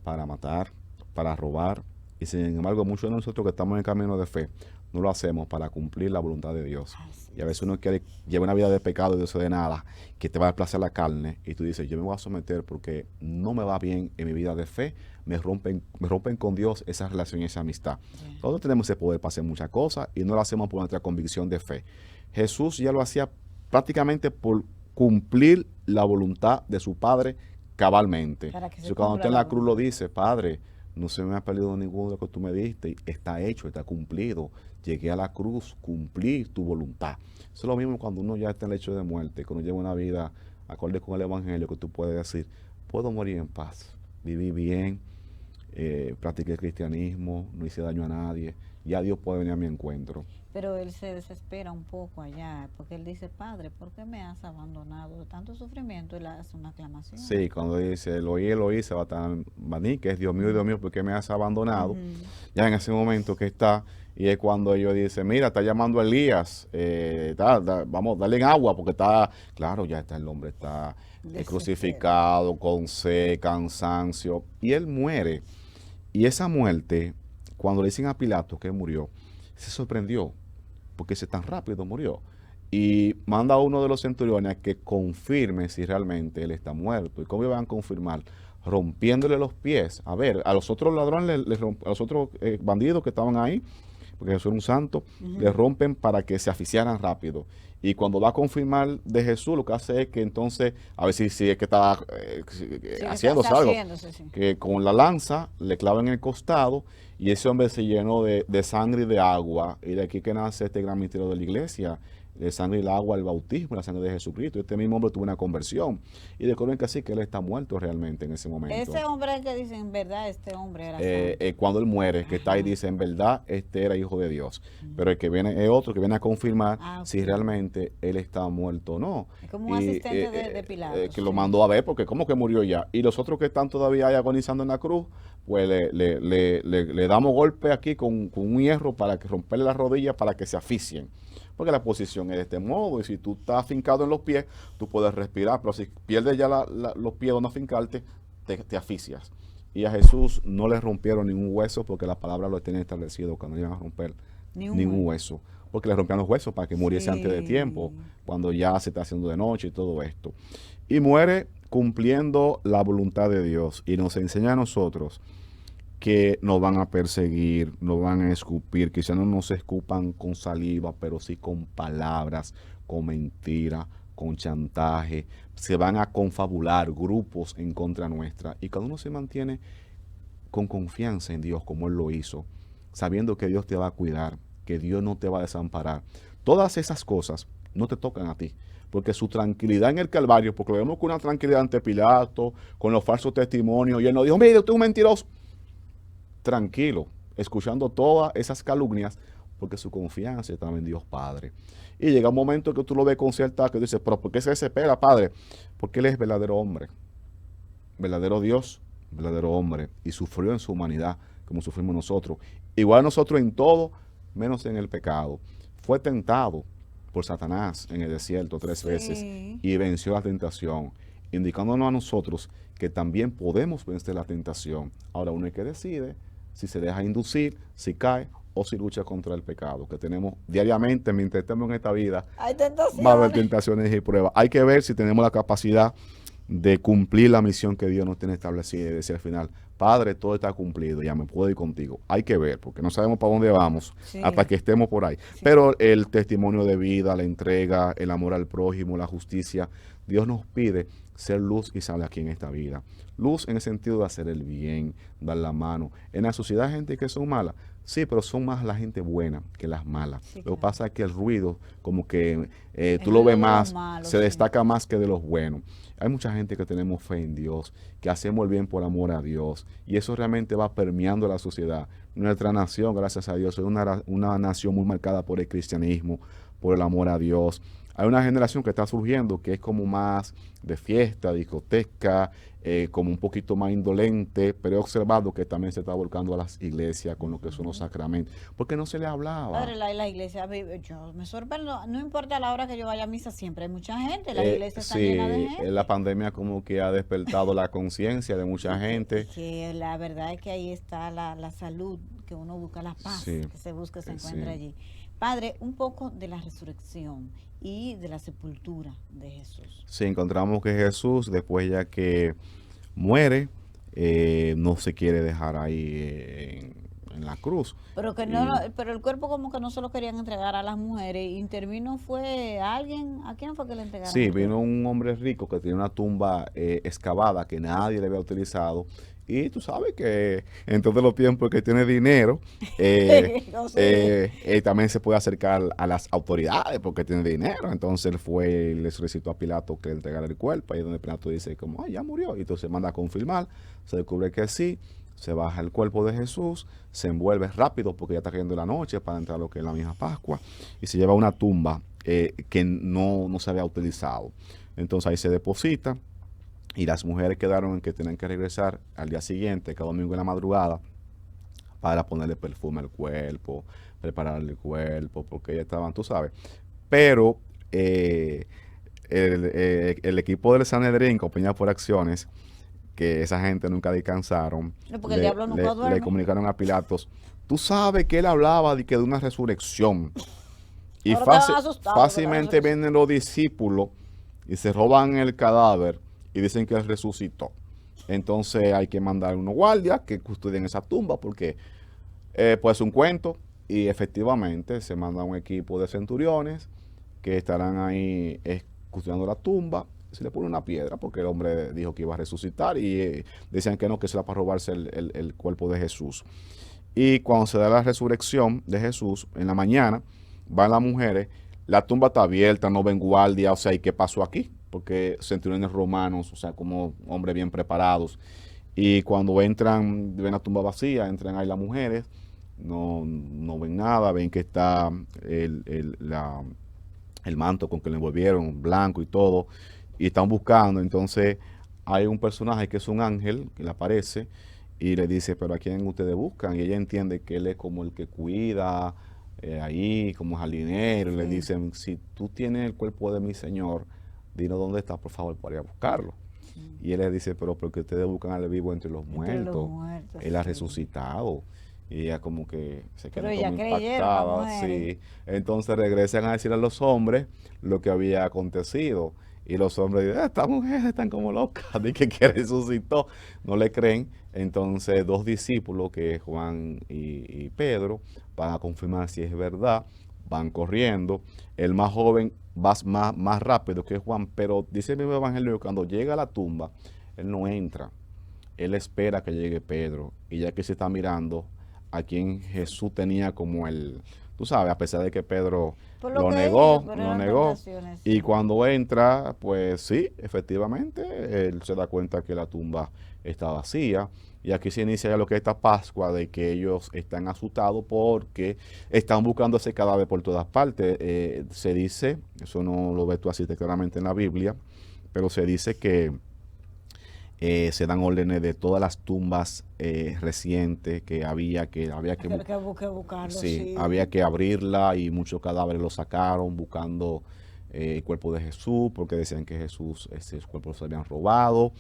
Speaker 2: para matar, para robar, y sin embargo muchos de nosotros que estamos en el camino de fe, no lo hacemos para cumplir la voluntad de Dios.
Speaker 1: Así
Speaker 2: Y a veces uno quiere llevar una vida de pecado y de eso de nada, que te va a desplazar la carne, y tú dices, yo me voy a someter porque no me va bien en mi vida de fe, me rompen con Dios esa relación y esa amistad.
Speaker 1: Yeah.
Speaker 2: Nosotros tenemos ese poder para hacer muchas cosas y no lo hacemos por nuestra convicción de fe. Jesús ya lo hacía prácticamente por cumplir la voluntad de su Padre cabalmente.
Speaker 1: Para que se
Speaker 2: Entonces, cuando
Speaker 1: cumpla
Speaker 2: está en
Speaker 1: la
Speaker 2: la cruz lo
Speaker 1: voluntad.
Speaker 2: dice, Padre, no se me ha perdido ninguno de lo que tú me diste, está hecho, está cumplido. Llegué a la cruz, cumplí tu voluntad. Eso es lo mismo cuando uno ya está en el lecho de muerte, cuando lleva una vida acorde con el Evangelio, que tú puedes decir, puedo morir en paz, viví bien, practiqué el cristianismo, no hice daño a nadie, ya Dios puede venir a mi encuentro.
Speaker 1: Pero él se desespera un poco allá, porque él dice, Padre, ¿por qué me has abandonado de tanto sufrimiento? Él hace una aclamación.
Speaker 2: Sí, cuando dice, Eloí, Sabatán Baní, que es Dios mío, ¿por qué me has abandonado? Ya en ese momento que está, y es cuando ellos dicen, mira, está llamando a Elías, vamos, dale en agua, porque está, claro, ya está el hombre, está crucificado, con sed, cansancio, y él muere. Y esa muerte, cuando le dicen a Pilato que murió, se sorprendió, porque ese tan rápido murió. Y manda a uno de los centuriones a que confirme si realmente él está muerto. ¿Y cómo iban a confirmar? Rompiéndole los pies. A ver, a los otros ladrones, a los otros bandidos que estaban ahí, porque Jesús era un santo, le rompen para que se asfixiaran rápido. Y cuando va a confirmar de Jesús, lo que hace es que entonces, a ver si es que está haciéndose algo,
Speaker 1: Sí.
Speaker 2: que con la lanza le clavan en el costado y ese hombre se llenó de sangre y de agua. Y de aquí que nace este gran misterio de la iglesia, de sangre y el agua, el bautismo, la sangre de Jesucristo. Este mismo hombre tuvo una conversión. Y descubren que sí, que él está muerto realmente en ese momento.
Speaker 1: Ese hombre que dice, en verdad, este hombre era santo.
Speaker 2: Cuando él muere, que está ahí, dice, en verdad, este era hijo de Dios. Pero el que viene es otro que viene a confirmar si realmente él está muerto o no.
Speaker 1: Es como un asistente de Pilato.
Speaker 2: Que lo mandó a ver, porque como que murió ya. Y los otros que están todavía ahí agonizando en la cruz, pues le damos golpe aquí con un hierro para que romperle las rodillas para que se asfixien. Porque la posición es de este modo, y si tú estás afincado en los pies, tú puedes respirar, pero si pierdes ya los pies donde afincarte, te asfixias. Y a Jesús no le rompieron ningún hueso, porque la palabra lo tiene establecido, que no iban a romper ningún hueso. Porque le rompían los huesos para que muriese antes de tiempo, cuando ya se está haciendo de noche y todo esto. Y muere cumpliendo la voluntad de Dios, y nos enseña a nosotros que nos van a perseguir, nos van a escupir, quizás no nos escupan con saliva, pero sí con palabras, con mentira, con chantaje, se van a confabular grupos en contra nuestra. Y cada uno se mantiene con confianza en Dios, como Él lo hizo, sabiendo que Dios te va a cuidar, que Dios no te va a desamparar. Todas esas cosas no te tocan a ti, porque su tranquilidad en el Calvario, porque lo vemos con una tranquilidad ante Pilato, con los falsos testimonios, y él no dijo, mire, usted es un mentiroso. Tranquilo, escuchando todas esas calumnias, porque su confianza estaba en Dios Padre. Y llega un momento que tú lo ves con cierta, que dices, pero ¿por qué se desespera, Padre? Porque Él es verdadero hombre, verdadero Dios, verdadero hombre, y sufrió en su humanidad, como sufrimos nosotros. Igual nosotros en todo, menos en el pecado. Fue tentado por Satanás en el desierto 3 veces y venció la tentación, indicándonos a nosotros que también podemos vencer la tentación. Ahora uno es que decide si se deja inducir, si cae o si lucha contra el pecado, que tenemos diariamente mientras estemos en esta vida.
Speaker 1: Hay tentaciones.
Speaker 2: Va a haber tentaciones y pruebas. Hay que ver si tenemos la capacidad de cumplir la misión que Dios nos tiene establecida y decir al final, Padre, todo está cumplido, ya me puedo ir contigo. Hay que ver, porque no sabemos para dónde vamos hasta que estemos por ahí. Pero el testimonio de vida, la entrega, el amor al prójimo, la justicia, Dios nos pide ser luz y sal aquí en esta vida. Luz en el sentido de hacer el bien, dar la mano. En la sociedad hay gente que son malas, sí, pero son más la gente buena que las malas. Lo que pasa es que el ruido, como que tú lo ves más, se destaca más que de los buenos. Hay mucha gente que tenemos fe en Dios, que hacemos el bien por amor a Dios, y eso realmente va permeando la sociedad. Nuestra nación, gracias a Dios, es una nación muy marcada por el cristianismo, por el amor a Dios. Hay una generación que está surgiendo que es como más de fiesta, discoteca, como un poquito más indolente, pero he observado que también se está volcando a las iglesias con lo que son los sacramentos, porque no se le hablaba.
Speaker 1: Padre, la iglesia, yo me sorprendo, no importa la hora que yo vaya a misa, siempre hay mucha gente, la iglesia está llena de gente.
Speaker 2: La pandemia como que ha despertado la conciencia de mucha gente.
Speaker 1: Que la verdad es que ahí está la salud, que uno busca la paz, que se busca, se encuentra allí. Padre, un poco de la resurrección y de la sepultura de Jesús.
Speaker 2: Sí, encontramos que Jesús, después ya que muere, no se quiere dejar ahí en la cruz.
Speaker 1: Pero que no, pero el cuerpo como que no se lo querían entregar a las mujeres. Intervino fue alguien, ¿a quién fue que le entregaron?
Speaker 2: Sí, vino un hombre rico que tenía una tumba excavada que nadie le había utilizado. Y tú sabes que en todos los tiempos que tiene dinero, también se puede acercar a las autoridades porque tiene dinero. Entonces él fue y le solicitó a Pilato que le entregara el cuerpo. Ahí es donde Pilato dice como, ya murió. Y entonces manda a confirmar, se descubre que sí, se baja el cuerpo de Jesús, se envuelve rápido porque ya está cayendo la noche para entrar a lo que es la misma Pascua. Y se lleva a una tumba que no se había utilizado. Entonces ahí se deposita. Y las mujeres quedaron en que tenían que regresar al día siguiente, cada domingo en la madrugada, para ponerle perfume al cuerpo, prepararle el cuerpo, porque ellas estaban, tú sabes. Pero el equipo del Sanedrín, Compañía por Acciones, que esa gente nunca descansaron,
Speaker 1: porque el diablo nunca duerme.
Speaker 2: Le comunicaron a Pilatos, tú sabes que él hablaba de una resurrección. Y fácilmente vienen los discípulos y se roban el cadáver y dicen que él resucitó. Entonces hay que mandar unos guardias que custodien esa tumba porque pues es un cuento. Y efectivamente se manda un equipo de centuriones que estarán ahí custodiando la tumba. Se le pone una piedra porque el hombre dijo que iba a resucitar y decían que no, que será para robarse el cuerpo de Jesús. Y cuando se da la resurrección de Jesús, en la mañana van las mujeres, la tumba está abierta, no ven guardia, o sea, ¿y qué pasó aquí? Porque centuriones romanos, o sea, como hombres bien preparados. Y cuando entran, ven la tumba vacía, entran ahí las mujeres, no ven nada, ven que está el manto con que le envolvieron, blanco y todo, y están buscando. Entonces hay un personaje que es un ángel que le aparece y le dice, pero ¿a quién ustedes buscan? Y ella entiende que él es como el que cuida ahí, como jardinero, y le dicen, si tú tienes el cuerpo de mi Señor, dinos dónde está, por favor, para ir a buscarlo. Y él le dice, pero porque ustedes buscan al vivo entre los muertos. Él ha resucitado. Y ella como que se quedó como impactada. Sí. Entonces regresan a decir a los hombres lo que había acontecido. Y los hombres dicen, estas mujeres están como locas, de que resucitó, no le creen. Entonces 2 discípulos, que es Juan y Pedro, van a confirmar si es verdad, van corriendo. El más joven va más rápido que Juan, pero dice el mismo evangelio que cuando llega a la tumba, él no entra, él espera que llegue Pedro, y ya que se está mirando a quien Jesús tenía como tú sabes, a pesar de que Pedro
Speaker 1: Por lo que ellos, pero
Speaker 2: lo
Speaker 1: eran
Speaker 2: negó,
Speaker 1: tentaciones,
Speaker 2: y
Speaker 1: sí.
Speaker 2: cuando entra, pues sí, efectivamente, él se da cuenta que la tumba está vacía. Y aquí se inicia ya lo que es esta Pascua, de que ellos están asustados porque están buscando ese cadáver por todas partes. Se dice, eso no lo ves tú así claramente en la Biblia, pero se dice que se dan órdenes de todas las tumbas recientes que había
Speaker 1: Que buscarlo,
Speaker 2: sí,
Speaker 1: sí.
Speaker 2: había que abrirla, y muchos cadáveres los sacaron buscando el cuerpo de Jesús, porque decían que Jesús, ese cuerpo se habían robado,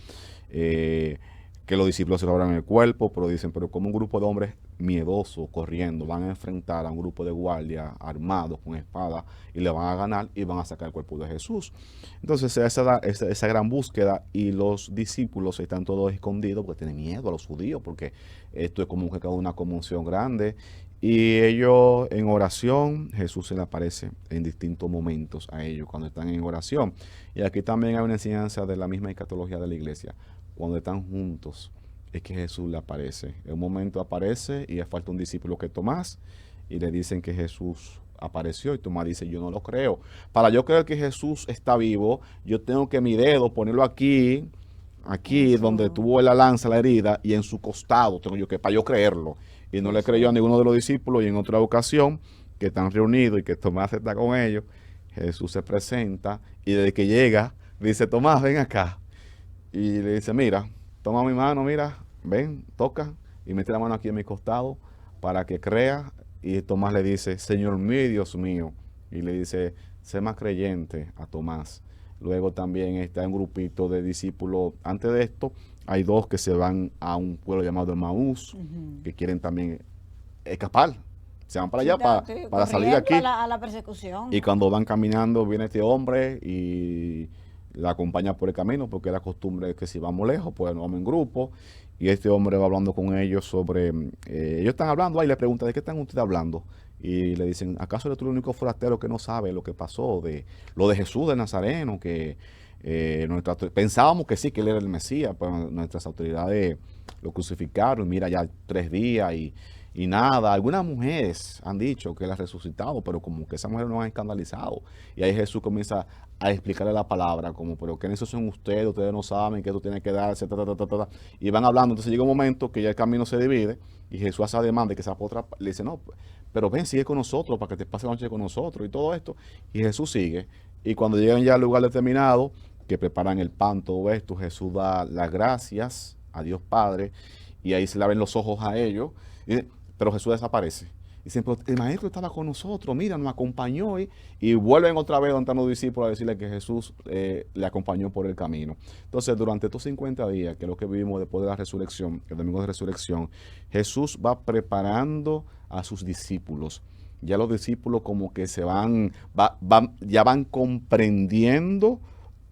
Speaker 2: eh, que los discípulos se robaron el cuerpo, pero dicen, pero como un grupo de hombres miedosos corriendo van a enfrentar a un grupo de guardias armados con espadas y le van a ganar y van a sacar el cuerpo de Jesús. Entonces esa gran búsqueda, y los discípulos están todos escondidos porque tienen miedo a los judíos, porque esto es como que cada una conmoción grande. Y ellos en oración, Jesús se le aparece en distintos momentos a ellos cuando están en oración. Y aquí también hay una enseñanza de la misma escatología de la iglesia. Cuando están juntos es que Jesús le aparece. En un momento aparece y falta un discípulo, que es Tomás, y le dicen que Jesús apareció, y Tomás dice, yo no lo creo. Para yo creer que Jesús está vivo, yo tengo que mi dedo ponerlo aquí donde
Speaker 1: Eso,
Speaker 2: tuvo la lanza, la herida, y en su costado tengo yo que, para yo creerlo. Y no le creyó a
Speaker 1: eso.
Speaker 2: ninguno de los discípulos. Y en otra ocasión, que están reunidos y que Tomás está con ellos, Jesús se presenta, y desde que llega, dice, Tomás, ven acá. Y le dice, mira, toma mi mano, mira, ven, toca, y mete la mano aquí en mi costado para que crea. Y Tomás le dice, Señor mío y Dios mío. Y le dice, sé más creyente a Tomás. Luego también está un grupito de discípulos. Antes de esto, hay 2 que se van a un pueblo llamado Emaús, que quieren también escapar. Se van para
Speaker 1: Sí,
Speaker 2: allá
Speaker 1: sí,
Speaker 2: para salir de
Speaker 1: corriendo
Speaker 2: aquí.
Speaker 1: a la persecución.
Speaker 2: Y cuando van caminando, viene este hombre y la acompaña por el camino, porque la costumbre es que si vamos lejos, pues nos vamos en grupo. Y este hombre va hablando con ellos sobre, ellos están hablando, ahí le pregunta, ¿de qué están ustedes hablando? Y le dicen, ¿acaso eres tú el único forastero que no sabe lo que pasó, de lo de Jesús de Nazareno? Que pensábamos que sí, que él era el Mesías, pero nuestras autoridades lo crucificaron, mira, ya 3 días y nada. Algunas mujeres han dicho que él ha resucitado, pero como que esas mujeres no han escandalizado. Y ahí Jesús comienza a explicarle la palabra, como, pero ¿qué esos son ustedes no saben que esto tiene que darse, y van hablando. Entonces llega un momento que ya el camino se divide, y Jesús hace demanda de que sea por otra, le dice, no, pero ven, sigue con nosotros, para que te pase la noche con nosotros, y todo esto. Y Jesús sigue, y cuando llegan ya al lugar determinado, que preparan el pan, todo esto, Jesús da las gracias a Dios Padre, y ahí se le abren los ojos a ellos, pero Jesús desaparece. Dicen, pero el maestro estaba con nosotros, mira, nos acompañó, y vuelven otra vez donde están los discípulos a decirle que Jesús le acompañó por el camino. Entonces, durante estos 50 días, que es lo que vivimos después de la resurrección, el domingo de resurrección, Jesús va preparando a sus discípulos. Ya los discípulos como que ya van comprendiendo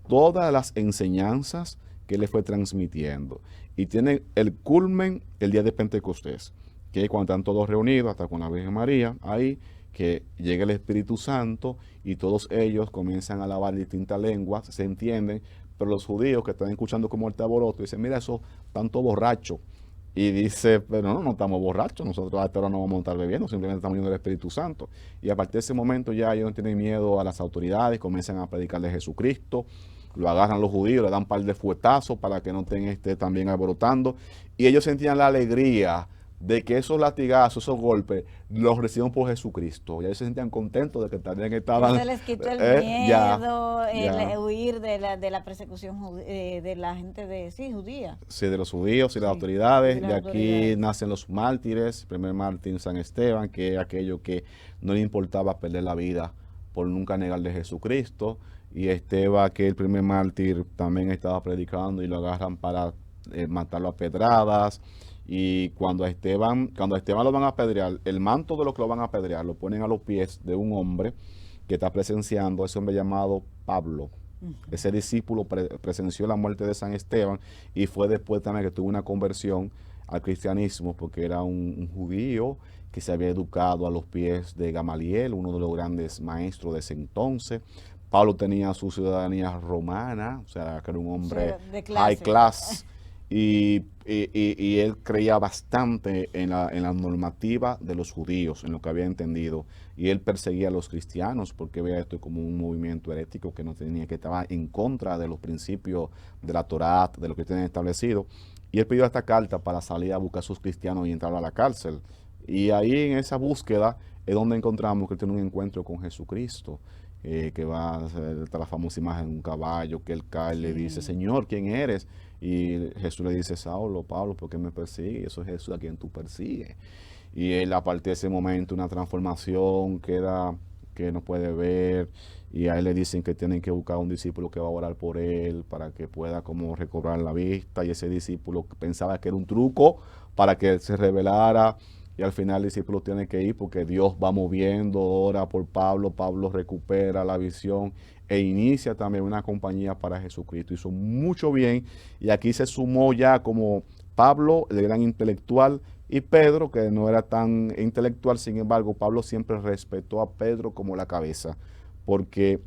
Speaker 2: todas las enseñanzas que él le fue transmitiendo. Y tienen el culmen el día de Pentecostés, que cuando están todos reunidos, hasta con la Virgen María, ahí, que llega el Espíritu Santo y todos ellos comienzan a hablar distintas lenguas, se entienden, pero los judíos que están escuchando como el alboroto dicen, mira, eso están todos borrachos. Y dice, pero no estamos borrachos, nosotros a esta hora no vamos a estar bebiendo, simplemente estamos yendo del Espíritu Santo. Y a partir de ese momento ya ellos no tienen miedo a las autoridades, comienzan a predicar de Jesucristo, lo agarran los judíos, le dan un par de fuetazos para que no estén también alborotando. Y ellos sentían la alegría de que esos latigazos, esos golpes, los recibieron por Jesucristo. Y ellos se sentían contentos de que también estaban...
Speaker 1: Se les quitó el
Speaker 2: ya,
Speaker 1: miedo,
Speaker 2: ya.
Speaker 1: el huir de la persecución de la gente judía.
Speaker 2: Sí, de los judíos y las
Speaker 1: Sí,
Speaker 2: autoridades.
Speaker 1: de las
Speaker 2: De aquí
Speaker 1: autoridades.
Speaker 2: nacen los mártires. El primer mártir, San Esteban, que es aquello que no le importaba perder la vida por nunca negarle a Jesucristo. Y Esteban, que el primer mártir, también estaba predicando y lo agarran para matarlo a pedradas. Y cuando a Esteban lo van a apedrear, el manto de lo que lo van a apedrear lo ponen a los pies de un hombre que está presenciando, ese hombre llamado Pablo. Ese discípulo presenció la muerte de San Esteban y fue después también que tuvo una conversión al cristianismo, porque era un judío que se había educado a los pies de Gamaliel, uno de los grandes maestros de ese entonces. Pablo tenía su ciudadanía romana, o sea, que era un hombre high class, y él creía bastante en la normativa de los judíos, en lo que había entendido, y él perseguía a los cristianos porque veía esto como un movimiento herético que no tenía, que estaba en contra de los principios de la Torá, de lo que tienen establecido, y él pidió esta carta para salir a buscar a sus cristianos y entrar a la cárcel. Y ahí en esa búsqueda es donde encontramos que él tiene un encuentro con Jesucristo, que va a ser la famosa imagen de un caballo, que él cae y le dice, Señor, ¿quién eres? Y Jesús le dice, Saulo, Pablo, ¿por qué me persigues? Eso es Jesús a quien tú persigues. Y él, a partir de ese momento, una transformación que no puede ver, y a él le dicen que tienen que buscar un discípulo que va a orar por él para que pueda como recobrar la vista, y ese discípulo pensaba que era un truco para que él se revelara, y al final el discípulo tiene que ir porque Dios va moviendo, ora por Pablo, Pablo recupera la visión e inicia también una compañía para Jesucristo. Hizo mucho bien, y aquí se sumó ya como Pablo, el gran intelectual, y Pedro, que no era tan intelectual. Sin embargo, Pablo siempre respetó a Pedro como la cabeza, porque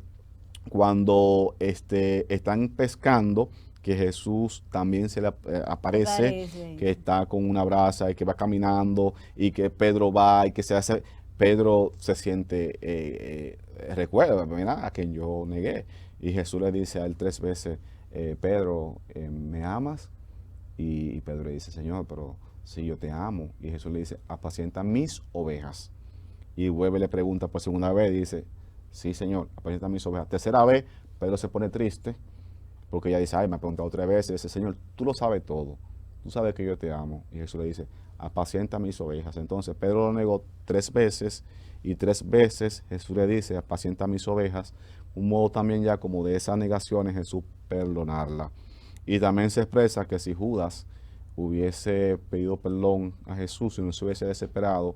Speaker 2: cuando están pescando, que Jesús también se le aparece, que está con una brasa y que va caminando, y que Pedro va y que se hace, Pedro se siente, recuerda, mira, a quien yo negué, y Jesús le dice a él 3 veces, Pedro, ¿me amas? Y Pedro le dice, Señor, pero si yo te amo. Y Jesús le dice, apacienta mis ovejas. Y vuelve y le pregunta por segunda vez y dice, sí, Señor, apacienta mis ovejas. Tercera vez, Pedro se pone triste porque ella dice, ay, me ha preguntado 3 veces. Y dice, Señor, tú lo sabes todo. Tú sabes que yo te amo. Y Jesús le dice, apacienta mis ovejas. Entonces Pedro lo negó 3 veces, y 3 veces Jesús le dice, apacienta mis ovejas. Un modo también ya como de esas negaciones, Jesús perdonarla. Y también se expresa que si Judas hubiese pedido perdón a Jesús y no se hubiese desesperado,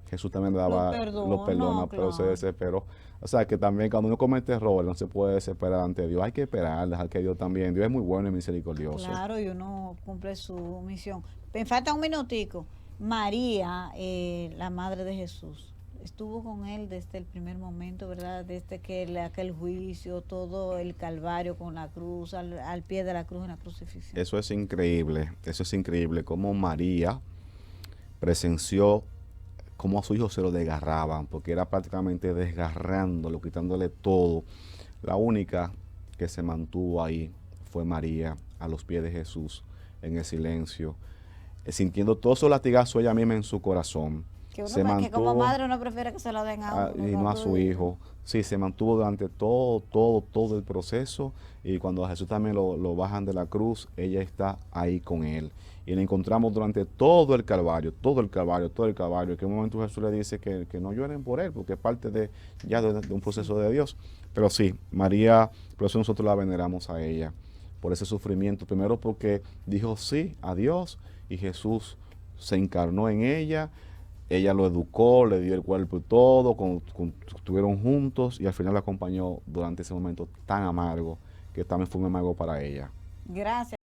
Speaker 2: Jesús también lo perdona, pero se desesperó. O sea que también cuando uno comete errores no se puede desesperar ante Dios. Hay que esperar, dejar que Dios también. Dios es muy bueno y misericordioso.
Speaker 1: Claro, y uno cumple su misión. Me falta un minutico. María, la madre de Jesús, estuvo con él desde el primer momento, ¿verdad? Desde que aquel juicio, todo el calvario con la cruz, al pie de la cruz en la crucifixión.
Speaker 2: Eso es increíble, cómo María presenció cómo a su hijo se lo desgarraban, porque era prácticamente desgarrándolo, quitándole todo. La única que se mantuvo ahí fue María, a los pies de Jesús, en el silencio, sintiendo todos esos latigazos ella misma en su corazón.
Speaker 1: Que como madre uno prefiere que se lo den a uno,
Speaker 2: y no a su hijo. Sí, se mantuvo durante todo el proceso, y cuando a Jesús también lo bajan de la cruz, ella está ahí con él. Y la encontramos durante todo el Calvario. En un momento Jesús le dice que no lloren por él, porque es parte de un proceso de Dios. Pero sí, María, por eso nosotros la veneramos a ella, por ese sufrimiento. Primero porque dijo sí a Dios, y Jesús se encarnó en ella. Ella lo educó, le dio el cuerpo y todo, estuvieron juntos, y al final la acompañó durante ese momento tan amargo, que también fue un amargo para ella.
Speaker 1: Gracias.